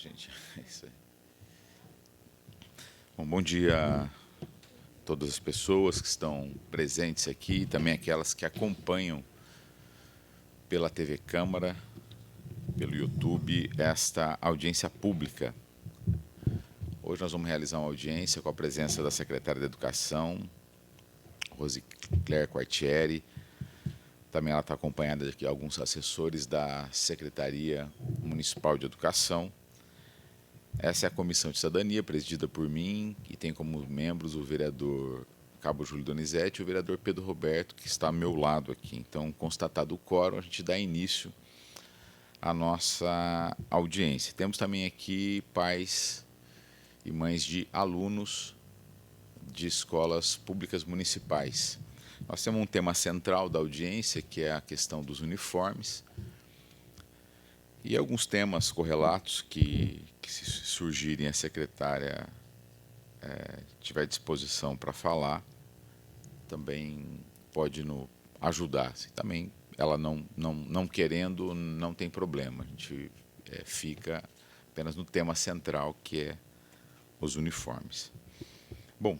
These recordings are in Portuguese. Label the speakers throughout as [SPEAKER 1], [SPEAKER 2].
[SPEAKER 1] gente. É isso aí. Bom dia a todas as pessoas que estão presentes aqui, também aquelas que acompanham pela TV Câmara, pelo YouTube, esta audiência pública. Hoje nós vamos realizar uma audiência com a presença da secretária de Educação, Rosicléia Quartieri. Também ela está acompanhada de alguns assessores da Secretaria Municipal de Educação. Essa é a Comissão de Cidadania, presidida por mim, e tem como membros o vereador Cabo Júlio Donizete e o vereador Pedro Roberto, que está ao meu lado aqui. Então, constatado o quórum, a gente dá início à nossa audiência. Temos também aqui pais e mães de alunos de escolas públicas municipais. Nós temos um tema central da audiência, que é a questão dos uniformes, e alguns temas correlatos que se surgirem, a secretária tiver disposição para falar, também pode nos ajudar. Também ela não querendo, não tem problema. A gente fica apenas no tema central, que é os uniformes. Bom,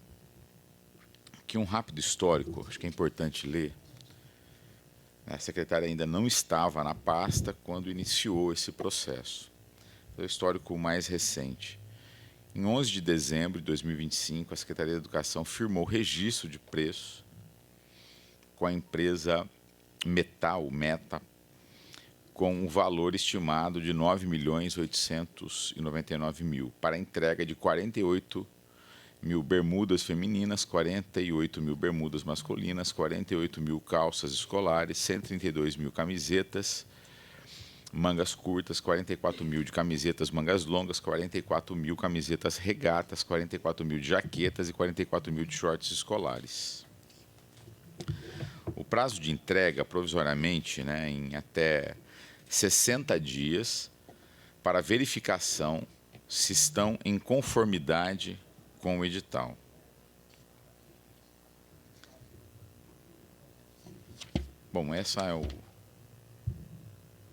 [SPEAKER 1] aqui um rápido histórico, acho que é importante ler. A secretária ainda não estava na pasta quando iniciou esse processo. É o histórico mais recente. Em 11 de dezembro de 2025, a Secretaria de Educação firmou registro de preço com a empresa Meta, com um valor estimado de R$ 9.899.000 para a entrega de 48 mil bermudas femininas, 48 mil bermudas masculinas, 48 mil calças escolares, 132 mil camisetas, mangas curtas, 44 mil de camisetas mangas longas, 44 mil camisetas regatas, 44 mil de jaquetas e 44 mil de shorts escolares. O prazo de entrega, provisoriamente, em até 60 dias, para verificação se estão em conformidade com o edital. Bom, essa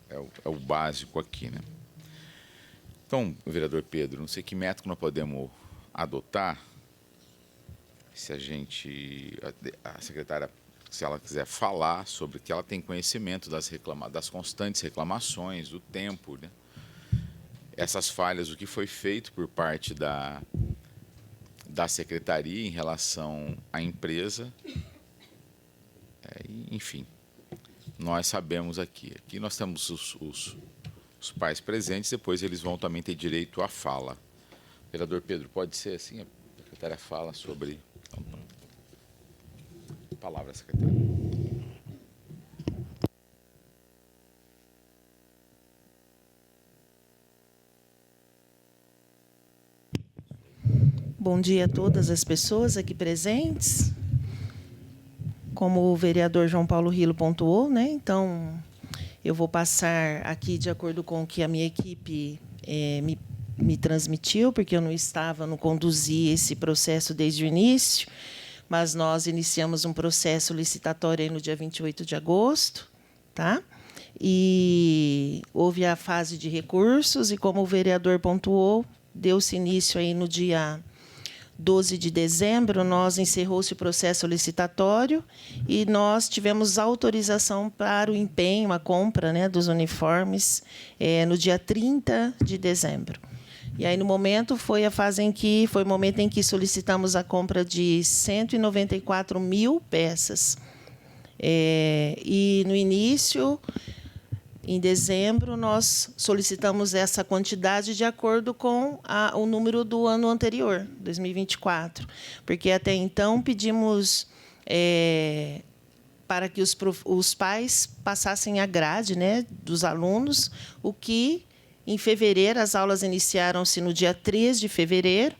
[SPEAKER 1] é o básico aqui, né? Então, vereador Pedro, não sei que método nós podemos adotar, se a secretária, se ela quiser falar sobre que ela tem conhecimento das constantes reclamações, do tempo, né? Essas falhas, o que foi feito por parte da secretaria em relação à empresa, enfim, nós sabemos aqui nós temos os pais presentes, depois eles vão também ter direito à fala. Vereador Pedro, pode ser assim? A secretária fala sobre... Palavra, secretária.
[SPEAKER 2] Bom dia a todas as pessoas aqui presentes. Como o vereador João Paulo Rilo pontuou, né? Então, eu vou passar aqui de acordo com o que a minha equipe me transmitiu, porque eu não conduzi esse processo desde o início, mas nós iniciamos um processo licitatório aí no dia 28 de agosto, tá? E houve a fase de recursos, e como o vereador pontuou, deu-se início aí no dia 12 de dezembro, encerrou-se o processo licitatório e nós tivemos autorização para o empenho, a compra, né, dos uniformes no dia 30 de dezembro. E aí, no momento, foi o momento em que solicitamos a compra de 194 mil peças. E, no início, em dezembro, nós solicitamos essa quantidade de acordo com o número do ano anterior, 2024, porque até então pedimos para que os pais passassem a grade, né, dos alunos, o que, em fevereiro, as aulas iniciaram-se no dia 3 de fevereiro,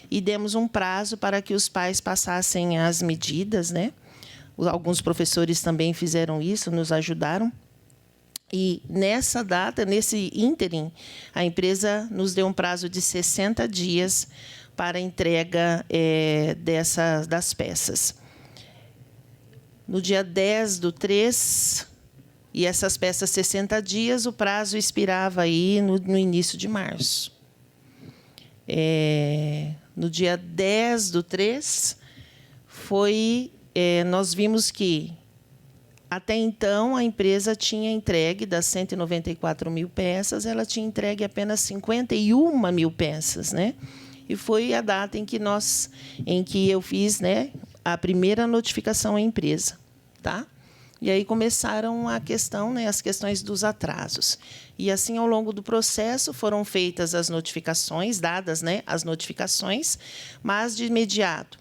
[SPEAKER 2] e demos um prazo para que os pais passassem as medidas, né? Alguns professores também fizeram isso, nos ajudaram. E nessa data, nesse ínterim, a empresa nos deu um prazo de 60 dias para a entrega das peças. No dia 10/3, e essas peças 60 dias, o prazo expirava aí no início de março. no dia 10/3, nós vimos que, até então, a empresa tinha entregue, das 194 mil peças, ela tinha entregue apenas 51 mil peças, né? E foi a data em que eu fiz, né, a primeira notificação à empresa, tá? E aí começaram as questões dos atrasos. E assim, ao longo do processo, foram feitas as notificações, dadas, né, as notificações, mas de imediato.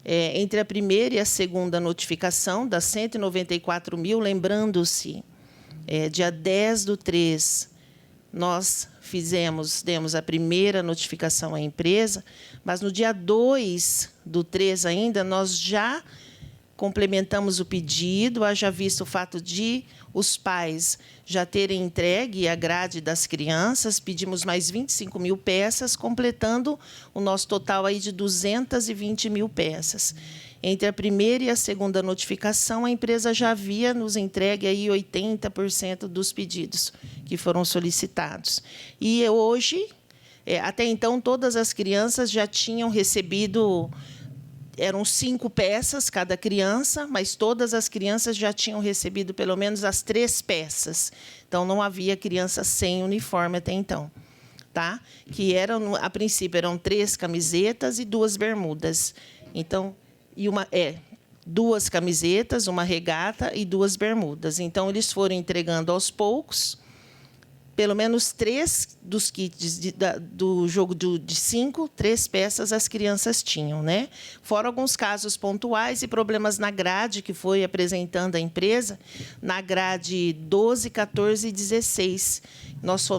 [SPEAKER 2] Entre a primeira e a segunda notificação, das 194 mil, lembrando-se, dia 10/3, nós demos a primeira notificação à empresa, mas no dia 2/3 ainda, nós já complementamos o pedido, haja visto o fato de os pais já terem entregue a grade das crianças, pedimos mais 25 mil peças, completando o nosso total aí de 220 mil peças. Entre a primeira e a segunda notificação, a empresa já havia nos entregue aí 80% dos pedidos que foram solicitados. E hoje, até então, todas as crianças já tinham recebido. Eram 5 peças cada criança, mas todas as crianças já tinham recebido pelo menos as 3 peças. Então, não havia criança sem uniforme até então. Tá? Que a princípio, eram 3 camisetas e 2 bermudas. Então, 2 camisetas, uma regata e 2 bermudas. Então, eles foram entregando aos poucos. Pelo menos 3 dos kits do jogo de 5, 3 peças as crianças tinham, né? Fora alguns casos pontuais e problemas na grade que foi apresentando a empresa, na grade 12, 14 e 16.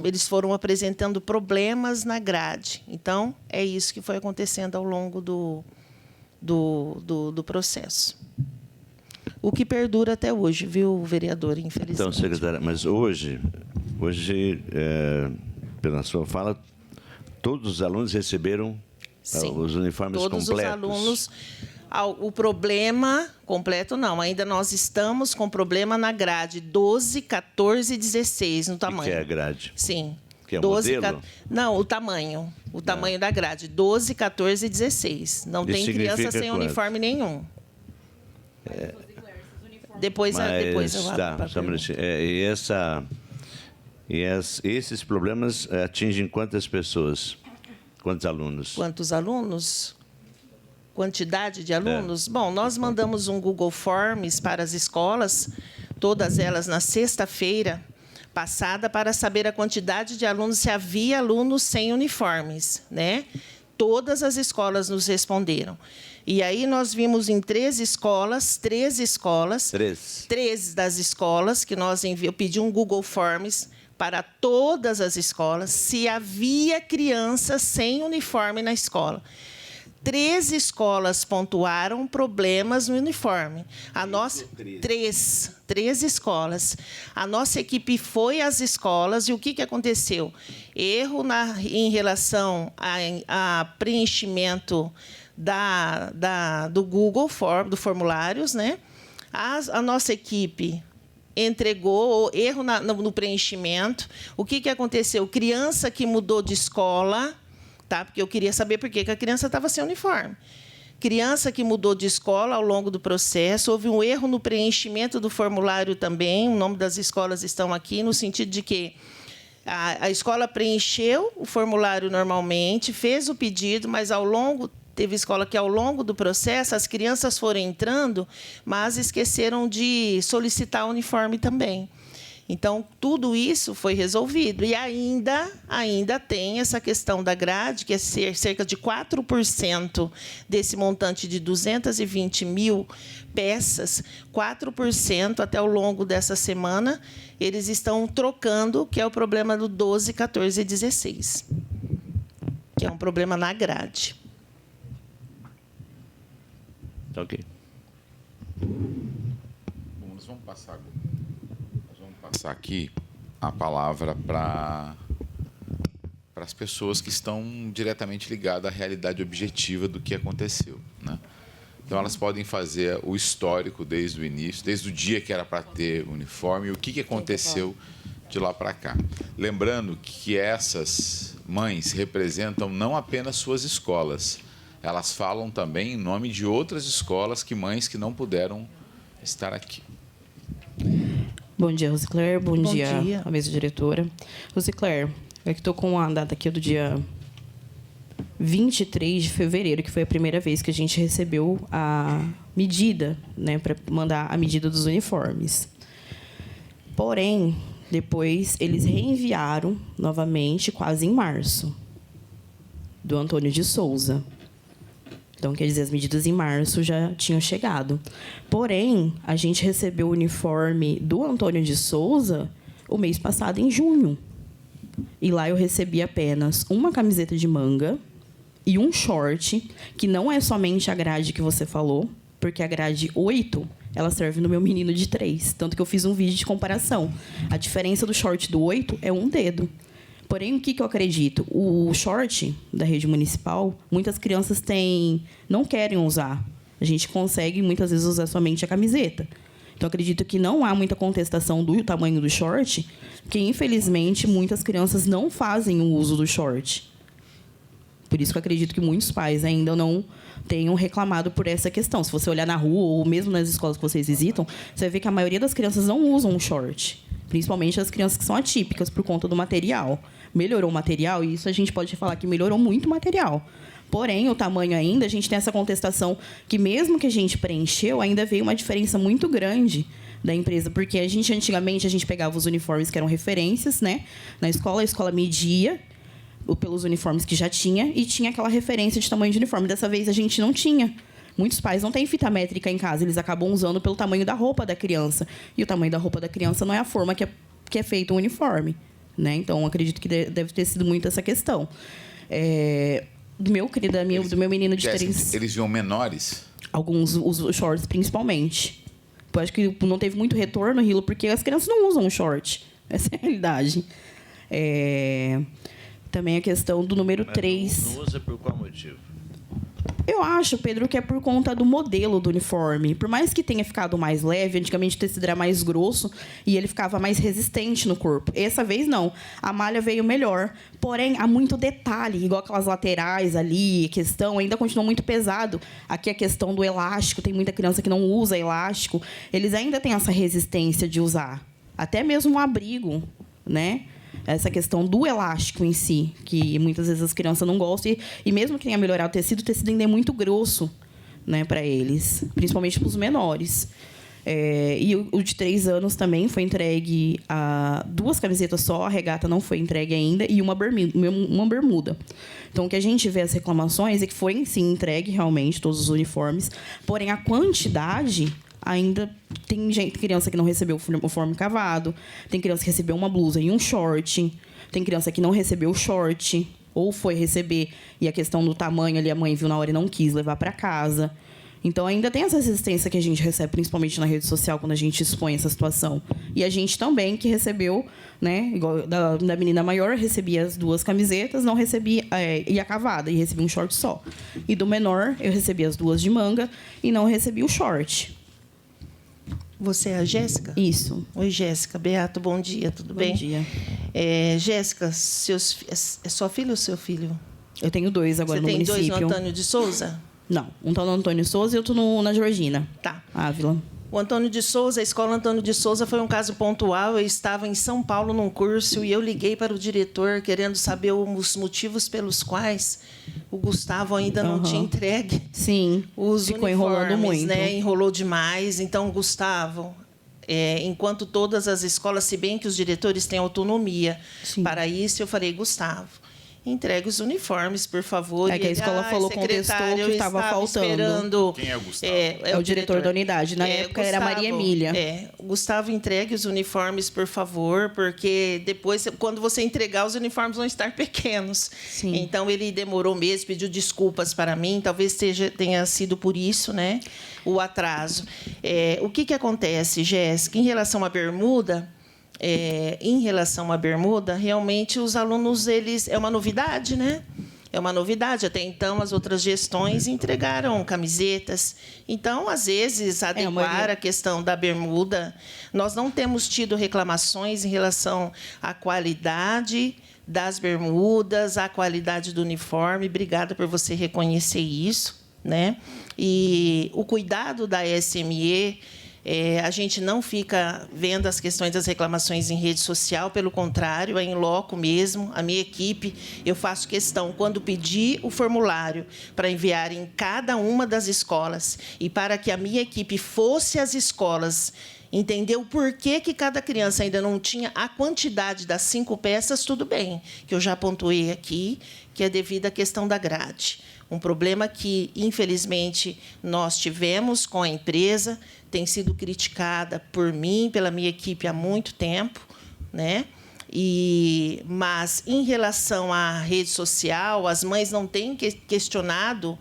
[SPEAKER 2] Eles foram apresentando problemas na grade. Então, é isso que foi acontecendo ao longo do processo. O que perdura até hoje, viu, vereador, infelizmente.
[SPEAKER 3] Então, secretária, mas hoje, pela sua fala, todos os alunos receberam os uniformes
[SPEAKER 2] todos
[SPEAKER 3] completos?
[SPEAKER 2] Todos os alunos. O problema completo, não. Ainda nós estamos com problema na grade 12, 14 e 16, no tamanho.
[SPEAKER 3] Que é a grade?
[SPEAKER 2] Sim.
[SPEAKER 3] Que é o modelo?
[SPEAKER 2] Não, o tamanho. O tamanho da grade. 12, 14 e 16. Não tem criança sem uniforme nenhum. Depois eu abro para pergunta.
[SPEAKER 3] Esses problemas atingem quantas pessoas? Quantos alunos?
[SPEAKER 2] Quantos alunos? Quantidade de alunos? Bom, nós mandamos um Google Forms para as escolas, todas elas na sexta-feira passada, para saber a quantidade de alunos, se havia alunos sem uniformes, né? Todas as escolas nos responderam. E aí nós vimos em 3 escolas, 3 das escolas que eu pedi um Google Forms para todas as escolas, se havia crianças sem uniforme na escola. 3 escolas pontuaram problemas no uniforme. Três escolas. A nossa equipe foi às escolas e o que aconteceu? Erro em relação a preenchimento do Google do formulários, né? A nossa equipe entregou erro no preenchimento. O que aconteceu? Criança que mudou de escola, tá? Porque eu queria saber por que a criança estava sem uniforme. Criança que mudou de escola ao longo do processo, houve um erro no preenchimento do formulário também. O nome das escolas estão aqui, no sentido de que a escola preencheu o formulário normalmente, fez o pedido, mas teve escola que, ao longo do processo, as crianças foram entrando, mas esqueceram de solicitar o uniforme também. Então, tudo isso foi resolvido. E ainda tem essa questão da grade, que é cerca de 4% desse montante de 220 mil peças, 4% até ao longo dessa semana, eles estão trocando, que é o problema do 12, 14 e 16, que é um problema na grade.
[SPEAKER 3] Ok.
[SPEAKER 1] Bom, nós vamos passar aqui a palavra para as pessoas que estão diretamente ligadas à realidade objetiva do que aconteceu, né? Então, elas podem fazer o histórico desde o início, desde o dia que era para ter uniforme, o que aconteceu de lá para cá. Lembrando que essas mães representam não apenas suas escolas, elas falam também em nome de outras escolas, mães que não puderam estar aqui.
[SPEAKER 4] Bom dia, Rosicler. Bom dia,
[SPEAKER 2] dia,
[SPEAKER 4] a mesa diretora. Rosicler, eu estou com a data aqui do dia 23 de fevereiro, que foi a primeira vez que a gente recebeu a medida, né, para mandar a medida dos uniformes. Porém, depois eles reenviaram novamente, quase em março, do Antônio de Souza. Então, quer dizer, as medidas em março já tinham chegado. Porém, a gente recebeu o uniforme do Antônio de Souza o mês passado, em junho. E lá eu recebi apenas uma camiseta de manga e um short, que não é somente a grade que você falou, porque a grade 8, ela serve no meu menino de 3. Tanto que eu fiz um vídeo de comparação. A diferença do short do 8 é um dedo. Porém, o que eu acredito? O short da rede municipal, muitas crianças não querem usar. A gente consegue, muitas vezes, usar somente a camiseta. Então, acredito que não há muita contestação do tamanho do short, porque, infelizmente, muitas crianças não fazem o uso do short. Por isso que eu acredito que muitos pais ainda não tenham reclamado por essa questão. Se você olhar na rua ou mesmo nas escolas que vocês visitam, você vai ver que a maioria das crianças não usam o short. Principalmente as crianças que são atípicas por conta do material. Melhorou o material, e isso a gente pode falar que melhorou muito o material. Porém, o tamanho ainda, a gente tem essa contestação que, mesmo que a gente preencheu, ainda veio uma diferença muito grande da empresa, porque antigamente, a gente pegava os uniformes que eram referências, né? Na escola, a escola media pelos uniformes que já tinha e tinha aquela referência de tamanho de uniforme. Dessa vez, a gente não tinha. Muitos pais não têm fita métrica em casa, eles acabam usando pelo tamanho da roupa da criança. E o tamanho da roupa da criança não é a forma que é feito o uniforme, né? Então, acredito que deve ter sido muito essa questão. Do meu menino de 3...
[SPEAKER 1] Eles viam menores?
[SPEAKER 4] Alguns, os shorts, principalmente. Eu acho que não teve muito retorno, Rilo, porque as crianças não usam short. Essa é a realidade. Também a questão do número 3.
[SPEAKER 3] Não usa por qual motivo?
[SPEAKER 4] Eu acho, Pedro, que é por conta do modelo do uniforme. Por mais que tenha ficado mais leve, antigamente o tecido era mais grosso e ele ficava mais resistente no corpo. Essa vez, não. A malha veio melhor. Porém, há muito detalhe, igual aquelas laterais ali, questão, ainda continua muito pesado. Aqui a questão do elástico, tem muita criança que não usa elástico. Eles ainda têm essa resistência de usar. Até mesmo um abrigo, né? Essa questão do elástico em si, que muitas vezes as crianças não gostam. E mesmo que tenha melhorado o tecido ainda é muito grosso, né, para eles, principalmente para os menores. E o de 3 anos também foi entregue a 2 camisetas só, a regata não foi entregue ainda, e uma bermuda. Então, o que a gente vê as reclamações é que foi, sim, entregue realmente todos os uniformes, porém a quantidade... Ainda tem criança que não recebeu o uniforme cavado, tem criança que recebeu uma blusa e um short, tem criança que não recebeu o short, ou foi receber e a questão do tamanho ali a mãe viu na hora e não quis levar para casa. Então, ainda tem essa resistência que a gente recebe, principalmente na rede social, quando a gente expõe essa situação. E a gente também, que recebeu, né, igual da menina maior, recebia as 2 camisetas, não recebia, e a cavada, e recebia um short só. E do menor, eu recebi as 2 de manga e não recebi o short.
[SPEAKER 2] Você é a Jéssica?
[SPEAKER 4] Isso.
[SPEAKER 2] Oi, Jéssica. Beato, bom dia, tudo bem?
[SPEAKER 4] Bom dia.
[SPEAKER 2] Jéssica, é sua filha ou seu filho?
[SPEAKER 4] Eu tenho 2 agora no município.
[SPEAKER 2] Você tem 2 no Antônio de Souza?
[SPEAKER 4] Não, um tá no Antônio Souza e outro na Georgina.
[SPEAKER 2] Tá.
[SPEAKER 4] Ávila.
[SPEAKER 2] O Antônio de Souza, a escola Antônio de Souza foi um caso pontual. Eu estava em São Paulo num curso e eu liguei para o diretor querendo saber os motivos pelos quais o Gustavo ainda não tinha entregue.
[SPEAKER 4] Sim,
[SPEAKER 2] os
[SPEAKER 4] ficou
[SPEAKER 2] uniformes,
[SPEAKER 4] enrolando muito.
[SPEAKER 2] Né? Enrolou demais. Então, Gustavo, enquanto todas as escolas, se bem que os diretores têm autonomia para isso, eu falei, Gustavo, entregue os uniformes, por favor.
[SPEAKER 4] Que a escola falou, contestou que estava faltando.
[SPEAKER 2] Esperando.
[SPEAKER 1] Quem é o Gustavo?
[SPEAKER 4] É o diretor da unidade. Na época
[SPEAKER 2] Gustavo,
[SPEAKER 4] era Maria Emília.
[SPEAKER 2] Gustavo, entregue os uniformes, por favor, porque depois, quando você entregar, os uniformes vão estar pequenos.
[SPEAKER 4] Sim.
[SPEAKER 2] Então, ele demorou mesmo, pediu desculpas para mim. Talvez tenha sido por isso, né, o atraso. O que acontece, Jéssica? Em relação à bermuda... realmente os alunos, eles é uma novidade, né? É uma novidade. Até então, as outras gestões entregaram camisetas. Então, às vezes, adequar a questão da bermuda. Nós não temos tido reclamações em relação à qualidade das bermudas, à qualidade do uniforme. Obrigada por você reconhecer isso, né? E o cuidado da SME, a gente não fica vendo as questões das reclamações em rede social, pelo contrário, é em loco mesmo. A minha equipe, eu faço questão, quando pedir o formulário para enviar em cada uma das escolas, e para que a minha equipe fosse às escolas, entender o porquê que cada criança ainda não tinha a quantidade das 5 peças, tudo bem, que eu já pontuei aqui, que é devido à questão da grade. Um problema que, infelizmente, nós tivemos com a empresa, tem sido criticada por mim, pela minha equipe há muito tempo, né? Mas, em relação à rede social, as mães não têm questionado,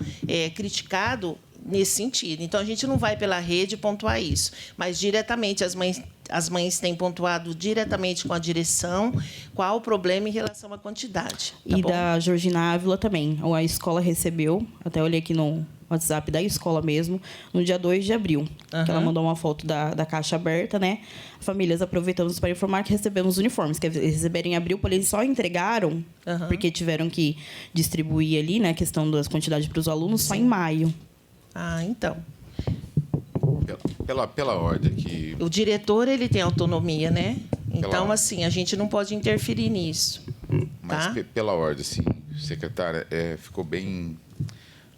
[SPEAKER 2] criticado nesse sentido. Então, a gente não vai pela rede pontuar isso, mas diretamente as mães têm pontuado diretamente com a direção qual o problema em relação à quantidade. Tá
[SPEAKER 4] E
[SPEAKER 2] bom?
[SPEAKER 4] da Georgina Ávila também. A escola recebeu, até olhei aqui no WhatsApp da escola mesmo, no dia 2 de abril. Que ela mandou uma foto da caixa aberta, né? Famílias, aproveitamos para informar que recebemos uniformes, que eles receberam em abril, porém eles só entregaram, porque tiveram que distribuir ali, né, a questão das quantidades para os alunos, só em maio.
[SPEAKER 2] Ah, então.
[SPEAKER 1] Pela ordem aqui.
[SPEAKER 2] O diretor, ele tem autonomia, né? Então,
[SPEAKER 1] Pela-
[SPEAKER 2] assim, a gente não pode interferir nisso.
[SPEAKER 1] Mas
[SPEAKER 2] Tá?
[SPEAKER 1] pela ordem, assim, secretária, ficou bem.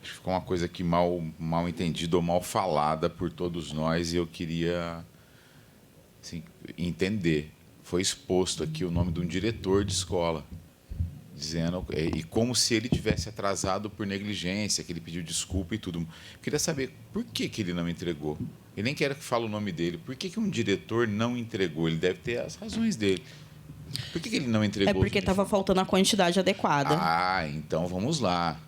[SPEAKER 1] Acho que ficou uma coisa aqui mal entendida ou mal falada por todos nós, e eu queria assim, entender. Foi exposto aqui o nome de um diretor de escola, dizendo, e como se ele tivesse atrasado por negligência, que ele pediu desculpa e tudo. Eu queria saber por que ele não entregou. Eu nem quero que fale o nome dele. Por que um diretor não entregou? Ele deve ter as razões dele. Por que ele não entregou?
[SPEAKER 4] É porque estava faltando a quantidade adequada.
[SPEAKER 1] Ah, então vamos lá.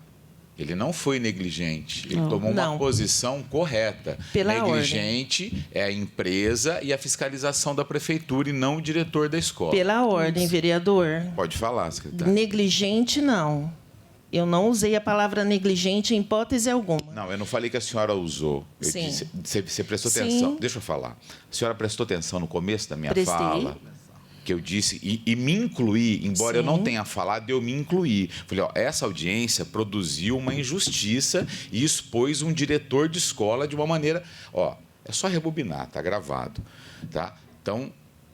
[SPEAKER 1] Ele não foi negligente. Ele
[SPEAKER 4] Não.
[SPEAKER 1] tomou uma
[SPEAKER 2] Não.
[SPEAKER 1] posição correta.
[SPEAKER 2] Pela
[SPEAKER 1] Negligente é a empresa e a fiscalização da prefeitura e não o diretor da escola.
[SPEAKER 2] Pela ordem, vereador.
[SPEAKER 1] Pode falar, secretário.
[SPEAKER 2] Negligente, não. Eu não usei a palavra negligente em hipótese alguma.
[SPEAKER 1] Não, eu não falei que a senhora usou. Eu
[SPEAKER 2] Sim.
[SPEAKER 1] disse- Você prestou
[SPEAKER 2] Sim.
[SPEAKER 1] atenção. Deixa eu falar. A senhora prestou atenção no começo da minha
[SPEAKER 2] Prestei.
[SPEAKER 1] fala? Que eu disse, e me incluí, embora eu não
[SPEAKER 2] Sim.
[SPEAKER 1] tenha falado, eu me incluí. Falei, ó, essa audiência produziu uma injustiça e expôs um diretor de escola de uma maneira... Ó, é só rebobinar, tá gravado. Tá?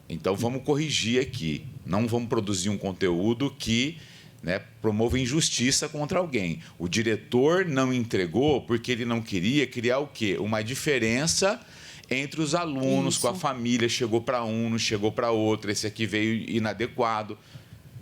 [SPEAKER 1] Então vamos corrigir aqui. Não vamos produzir um conteúdo que, né, promova injustiça contra alguém. O diretor não entregou porque ele não queria criar o quê? Uma diferença entre os alunos,
[SPEAKER 2] Isso.
[SPEAKER 1] com a família, chegou para um, não chegou para outro, esse aqui veio inadequado.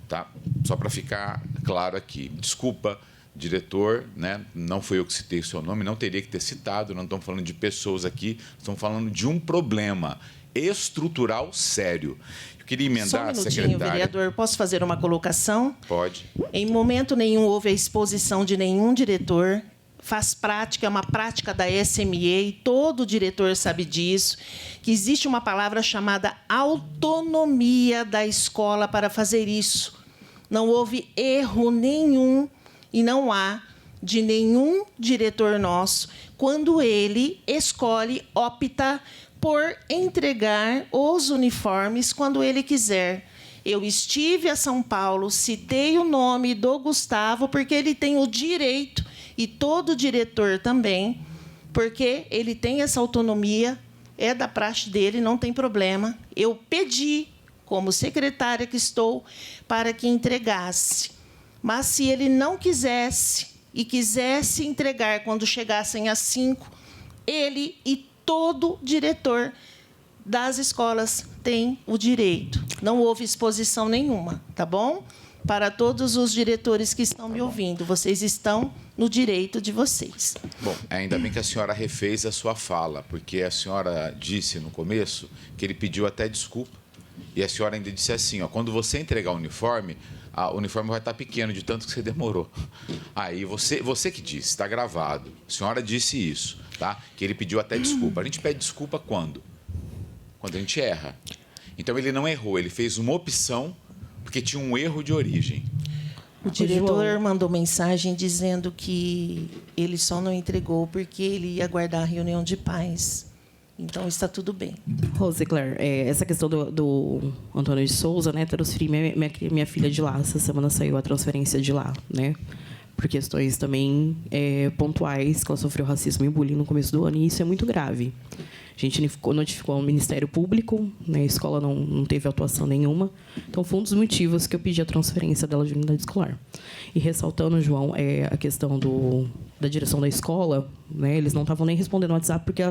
[SPEAKER 1] Tá? Só para ficar claro aqui. Desculpa, diretor, né? Não foi eu que citei o seu nome, não teria que ter citado, não estamos falando de pessoas aqui, estamos falando de um problema estrutural sério. Eu queria
[SPEAKER 2] Só um
[SPEAKER 1] emendar,
[SPEAKER 2] minutinho,
[SPEAKER 1] secretária.
[SPEAKER 2] vereador. Posso fazer uma colocação?
[SPEAKER 1] Pode.
[SPEAKER 2] Em momento nenhum houve a exposição de nenhum diretor. Faz prática, é uma prática da SME, e todo diretor sabe disso, que existe uma palavra chamada autonomia da escola para fazer isso. Não houve erro nenhum e não há de nenhum diretor nosso quando ele escolhe, opta por entregar os uniformes quando ele quiser. Eu estive a São Paulo, citei o nome do Gustavo, porque ele tem o direito, e todo diretor também, porque ele tem essa autonomia, é da praxe dele, não tem problema. Eu pedi, como secretária que estou, para que entregasse. Mas, se ele não quisesse, e quisesse entregar quando chegassem às 5, ele e todo diretor das escolas tem o direito. Não houve exposição nenhuma, tá bom? Para todos os diretores que estão me ouvindo, vocês estão no direito de vocês.
[SPEAKER 1] Bom, ainda bem que a senhora refez a sua fala, porque a senhora disse no começo que ele pediu até desculpa. E a senhora ainda disse assim, ó, quando você entregar o uniforme vai estar pequeno de tanto que você demorou. Aí você que disse, está gravado. A senhora disse isso, tá? Que ele pediu até desculpa. A gente pede desculpa quando? Quando a gente erra. Então ele não errou, ele fez uma opção porque tinha um erro de origem.
[SPEAKER 2] O diretor
[SPEAKER 4] João.
[SPEAKER 2] mandou mensagem dizendo que ele só não entregou porque ele ia aguardar a reunião de pais. Então, está tudo bem.
[SPEAKER 4] Rosicler, essa questão do Antônio de Souza, né, transferi minha filha de lá. Essa semana saiu a transferência de lá, né? Por questões também pontuais, que ela sofreu racismo e bullying no começo do ano, e isso é muito grave. A gente notificou ao Ministério Público, né, a escola não teve atuação nenhuma. Então, foi um dos motivos que eu pedi a transferência dela de unidade escolar. E ressaltando, João, a questão da direção da escola, né, eles não estavam nem respondendo no WhatsApp, porque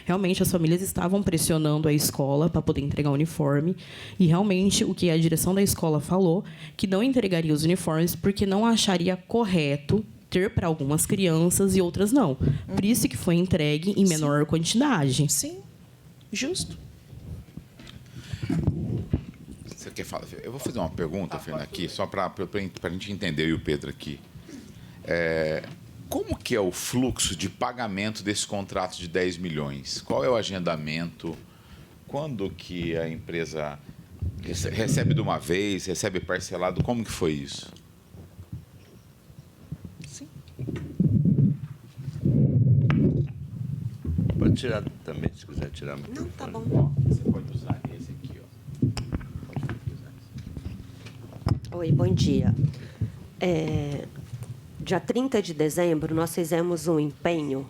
[SPEAKER 4] realmente as famílias estavam pressionando a escola para poder entregar o uniforme. E, realmente, o que a direção da escola falou, que não entregaria os uniformes porque não acharia correto ter para algumas crianças e outras não. Por isso que foi entregue em menor quantidade.
[SPEAKER 2] Sim, justo.
[SPEAKER 1] Você quer falar? Eu vou fazer uma pergunta, Fernanda, aqui, só para a gente entender, eu e o Pedro aqui. Como que é o fluxo de pagamento desse contrato de 10 milhões? Qual é o agendamento? Quando que a empresa recebe de uma vez, recebe parcelado? Como que foi isso?
[SPEAKER 3] Pode tirar também, se quiser tirar o microfone.
[SPEAKER 5] Não, tá bom.
[SPEAKER 1] Você pode usar esse aqui, ó. Pode usar esse.
[SPEAKER 5] Oi, bom dia. Dia 30 de dezembro, nós fizemos um empenho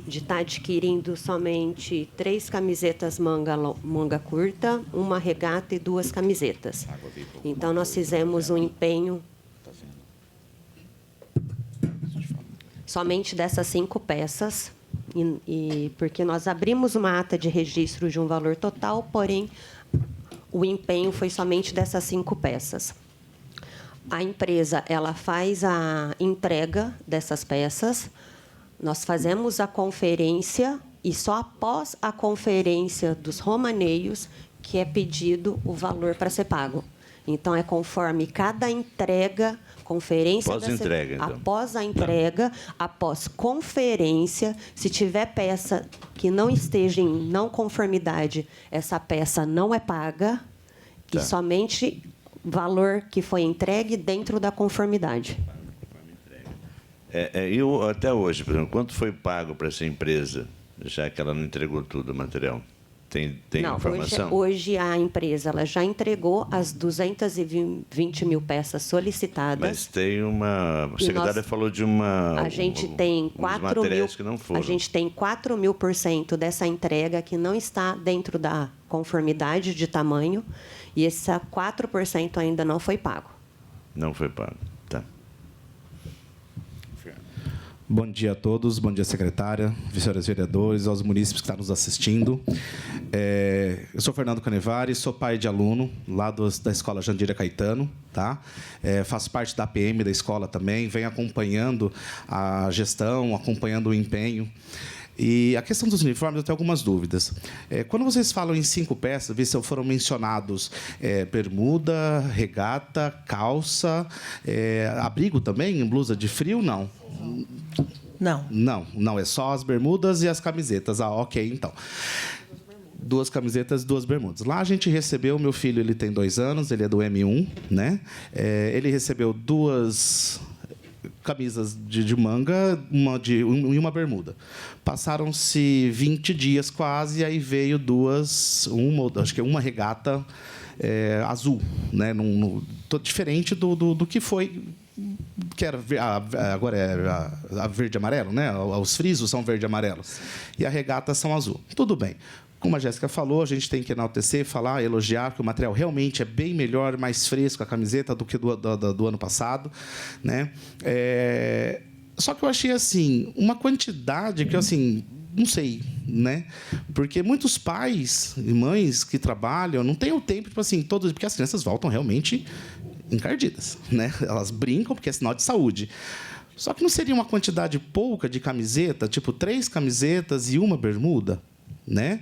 [SPEAKER 5] de estar adquirindo somente 3 camisetas manga curta, uma regata e 2 camisetas. Então, nós fizemos um empenho somente dessas 5 peças, porque nós abrimos uma ata de registro de um valor total, porém, o empenho foi somente dessas 5 peças. A empresa ela faz a entrega dessas peças, nós fazemos a conferência e só após a conferência dos romaneios que é pedido o valor para ser pago. Então, é conforme cada entrega, conferência...
[SPEAKER 3] Pós-entrega, então.
[SPEAKER 5] Após a entrega, após conferência, se tiver peça que não esteja em não conformidade, essa peça não é paga, e somente valor que foi entregue dentro da conformidade.
[SPEAKER 3] Eu, até hoje, por exemplo, quanto foi pago para essa empresa, já que ela não entregou tudo o material? Tem
[SPEAKER 5] não,
[SPEAKER 3] informação?
[SPEAKER 5] Hoje a empresa ela já entregou as 220 mil peças solicitadas.
[SPEAKER 3] Mas tem uma... A secretária falou de uma...
[SPEAKER 5] A gente tem 4 mil...
[SPEAKER 3] que não foram.
[SPEAKER 5] A gente tem 4.000% dessa entrega que não está dentro da conformidade de tamanho, e esse 4% ainda não foi pago.
[SPEAKER 3] Não foi pago. Tá.
[SPEAKER 6] Bom dia a todos, bom dia, secretária, senhores vereadores, aos munícipes que estão nos assistindo. Eu sou Fernando Canevari, sou pai de aluno lá da Escola Jandira Caetano, tá? Faço parte da APM da escola também, venho acompanhando a gestão, acompanhando o empenho. E a questão dos uniformes, eu tenho algumas dúvidas. Quando vocês falam em 5 peças, vi se foram mencionados bermuda, regata, calça, abrigo também, blusa de frio, não? Não, é só as bermudas e as camisetas. Ah, ok, então. 2 camisetas e 2 bermudas. Lá a gente recebeu, meu filho ele tem 2 anos, ele é do M1, né? Ele recebeu 2 camisas de manga e uma bermuda. Passaram-se 20 dias quase, e aí veio acho que uma regata azul, né? Diferente do que foi, que era agora é a verde e amarelo, né? Os frisos são verde e amarelo e a regata são azul. Tudo bem. Como a Jéssica falou, a gente tem que enaltecer, falar, elogiar, que o material realmente é bem melhor, mais fresco a camiseta do que do ano passado, né? Só que eu achei assim uma quantidade que assim não sei, né? Porque muitos pais e mães que trabalham não têm o tempo, tipo assim, porque as crianças voltam realmente encardidas, né? Elas brincam porque é sinal de saúde. Só que não seria uma quantidade pouca de camiseta, tipo 3 camisetas e uma bermuda, né?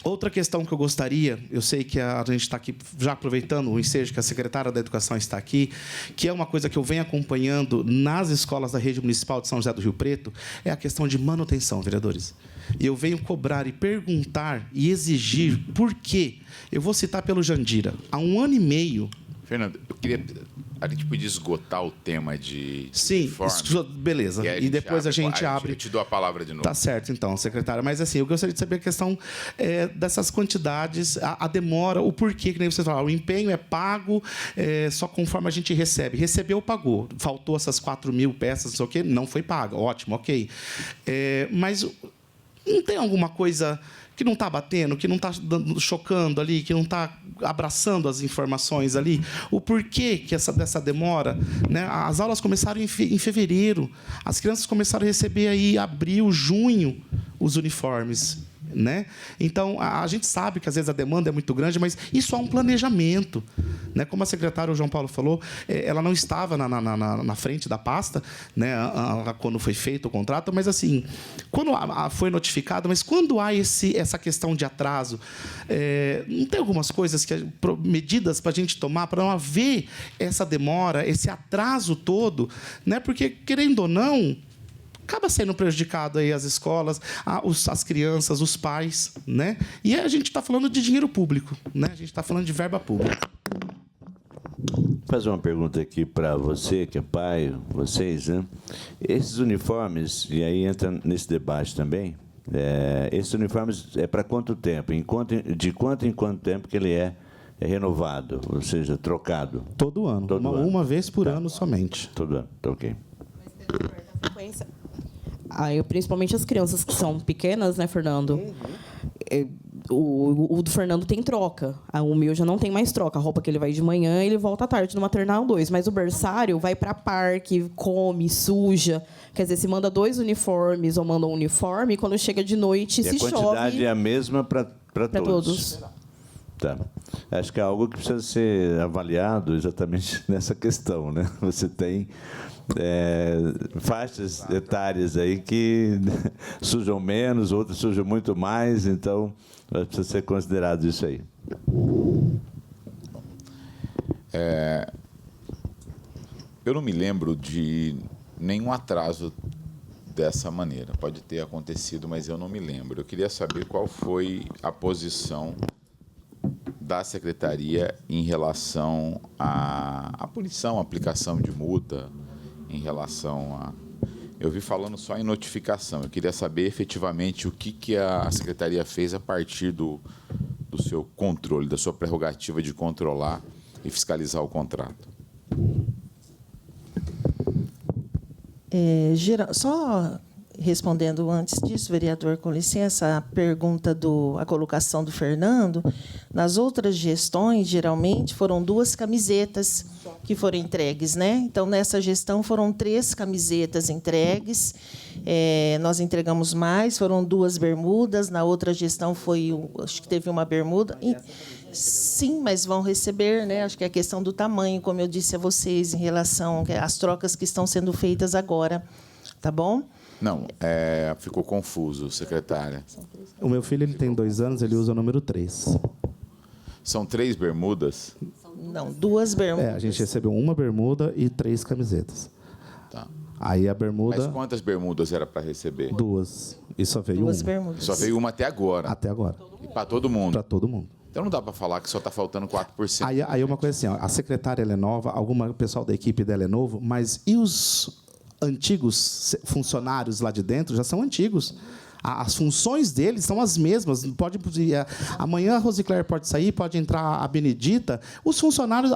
[SPEAKER 6] Outra questão que eu gostaria, eu sei que a gente está aqui já aproveitando o ensejo que a secretária da Educação está aqui, que é uma coisa que eu venho acompanhando nas escolas da rede municipal de São José do Rio Preto, é a questão de manutenção, vereadores. E eu venho cobrar e perguntar e exigir por quê. Eu vou citar pelo Jandira. Há 1 ano e meio...
[SPEAKER 1] Fernando, eu queria A gente podia esgotar o tema de
[SPEAKER 6] Sim,
[SPEAKER 1] uniforme.
[SPEAKER 6] beleza. E depois a gente abre.
[SPEAKER 1] Eu te dou a palavra de novo.
[SPEAKER 6] Tá certo, então, secretária. Mas, assim, eu gostaria de saber a questão dessas quantidades, a demora, o porquê, que nem vocês falaram. O empenho é pago só conforme a gente recebe. Recebeu, pagou. Faltou essas 4.000 peças, não sei o quê, não foi paga. Ótimo, ok. Mas não tem alguma coisa que não está batendo, que não está chocando ali, que não está abraçando as informações ali? O porquê que dessa demora? Né? As aulas começaram em fevereiro, as crianças começaram a receber aí em abril, junho, os uniformes. Né? Então, a gente sabe que, às vezes, a demanda é muito grande, mas isso há um planejamento. Né? Como a secretária, o João Paulo, falou, ela não estava na frente da pasta, né, quando foi feito o contrato, mas, assim, quando foi notificado, mas quando há essa questão de atraso, não tem algumas coisas, medidas para a gente tomar, para não haver essa demora, esse atraso todo, né? Porque, querendo ou não, acaba sendo prejudicado aí as escolas, as crianças, os pais, né? E a gente está falando de dinheiro público, né? A gente está falando de verba pública.
[SPEAKER 3] Vou fazer uma pergunta aqui para você, que é pai, vocês, né? Esses uniformes, e aí entra nesse debate também, esses uniformes é para quanto tempo? De quanto em quanto tempo que ele é renovado, ou seja, trocado?
[SPEAKER 6] Todo ano. Uma vez por ano somente.
[SPEAKER 3] Todo ano, tá ok.
[SPEAKER 4] Frequência. Principalmente as crianças que são pequenas, né, Fernando? O do Fernando tem troca. O meu já não tem mais troca. A roupa que ele vai de manhã, ele volta à tarde no maternal 2. Mas o berçário vai para parque, come, suja. Quer dizer, se manda 2 uniformes ou manda um uniforme, quando chega de noite, se chove...
[SPEAKER 3] a quantidade é a mesma para todos. Tá. Acho que é algo que precisa ser avaliado exatamente nessa questão, né? Você tem faixas etárias aí que sujam menos, outras sujam muito mais, então precisa ser considerado isso aí.
[SPEAKER 1] Eu não me lembro de nenhum atraso dessa maneira. Pode ter acontecido, mas eu não me lembro. Eu queria saber qual foi a posição da secretaria em relação à punição, à aplicação de multa, em relação a... Eu vi falando só em notificação. Eu queria saber efetivamente o que a secretaria fez a partir do seu controle, da sua prerrogativa de controlar e fiscalizar o contrato.
[SPEAKER 2] Só respondendo antes disso, vereador, com licença, a colocação do Fernando, nas outras gestões, geralmente, foram 2 camisetas que foram entregues, né? Então, nessa gestão, foram 3 camisetas entregues. Nós entregamos mais, foram 2 bermudas. Na outra gestão, acho que teve uma bermuda. Sim, mas vão receber, né? Acho que é a questão do tamanho, como eu disse a vocês, em relação às trocas que estão sendo feitas agora. Tá bom?
[SPEAKER 1] Não, ficou confuso, secretária.
[SPEAKER 6] O meu filho, ele tem 2 anos, ele usa o número 3.
[SPEAKER 1] São 3 bermudas?
[SPEAKER 2] Não, 2 bermudas.
[SPEAKER 6] A gente recebeu 1 bermuda e 3 camisetas.
[SPEAKER 1] Tá.
[SPEAKER 6] Aí a bermuda...
[SPEAKER 1] Mas quantas bermudas era para receber?
[SPEAKER 6] 2. E só veio
[SPEAKER 2] 2
[SPEAKER 6] uma.
[SPEAKER 2] bermudas.
[SPEAKER 1] Só veio uma até agora?
[SPEAKER 6] Até agora.
[SPEAKER 1] E para todo mundo?
[SPEAKER 6] Para todo mundo.
[SPEAKER 1] Então não dá para falar que só está faltando 4%.
[SPEAKER 6] Aí uma coisa assim, a secretária ela é nova, o pessoal da equipe dela é novo, mas e os antigos funcionários lá de dentro já são antigos. As funções deles são as mesmas. Amanhã a Rosicler pode sair, pode entrar a Benedita. Os funcionários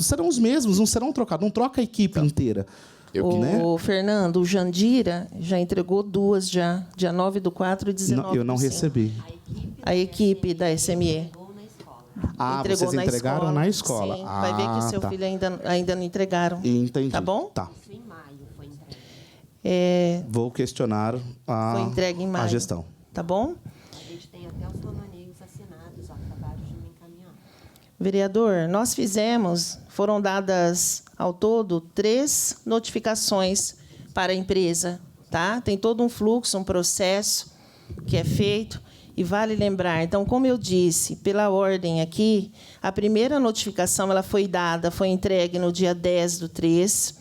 [SPEAKER 6] serão os mesmos, não serão trocados. Não troca a equipe inteira.
[SPEAKER 2] Fernando, o Jandira já entregou 2 já, dia 9/4 e 19.
[SPEAKER 6] Eu não recebi.
[SPEAKER 2] A equipe da SME.
[SPEAKER 6] Vocês entregaram na escola.
[SPEAKER 2] Sim, vai ver que seu filho ainda não entregaram.
[SPEAKER 6] Entendi.
[SPEAKER 2] Tá bom?
[SPEAKER 6] Tá. Vou questionar
[SPEAKER 2] foi entregue em maio.
[SPEAKER 6] A gestão.
[SPEAKER 2] Tá bom?
[SPEAKER 5] A gente tem até os romaneios assinados, acabaram de me encaminhar.
[SPEAKER 2] Vereador, nós foram dadas ao todo 3 notificações para a empresa. Tá? Tem todo um fluxo, um processo que é feito. E vale lembrar, então, como eu disse, pela ordem aqui, a primeira notificação ela foi entregue no dia 10/3.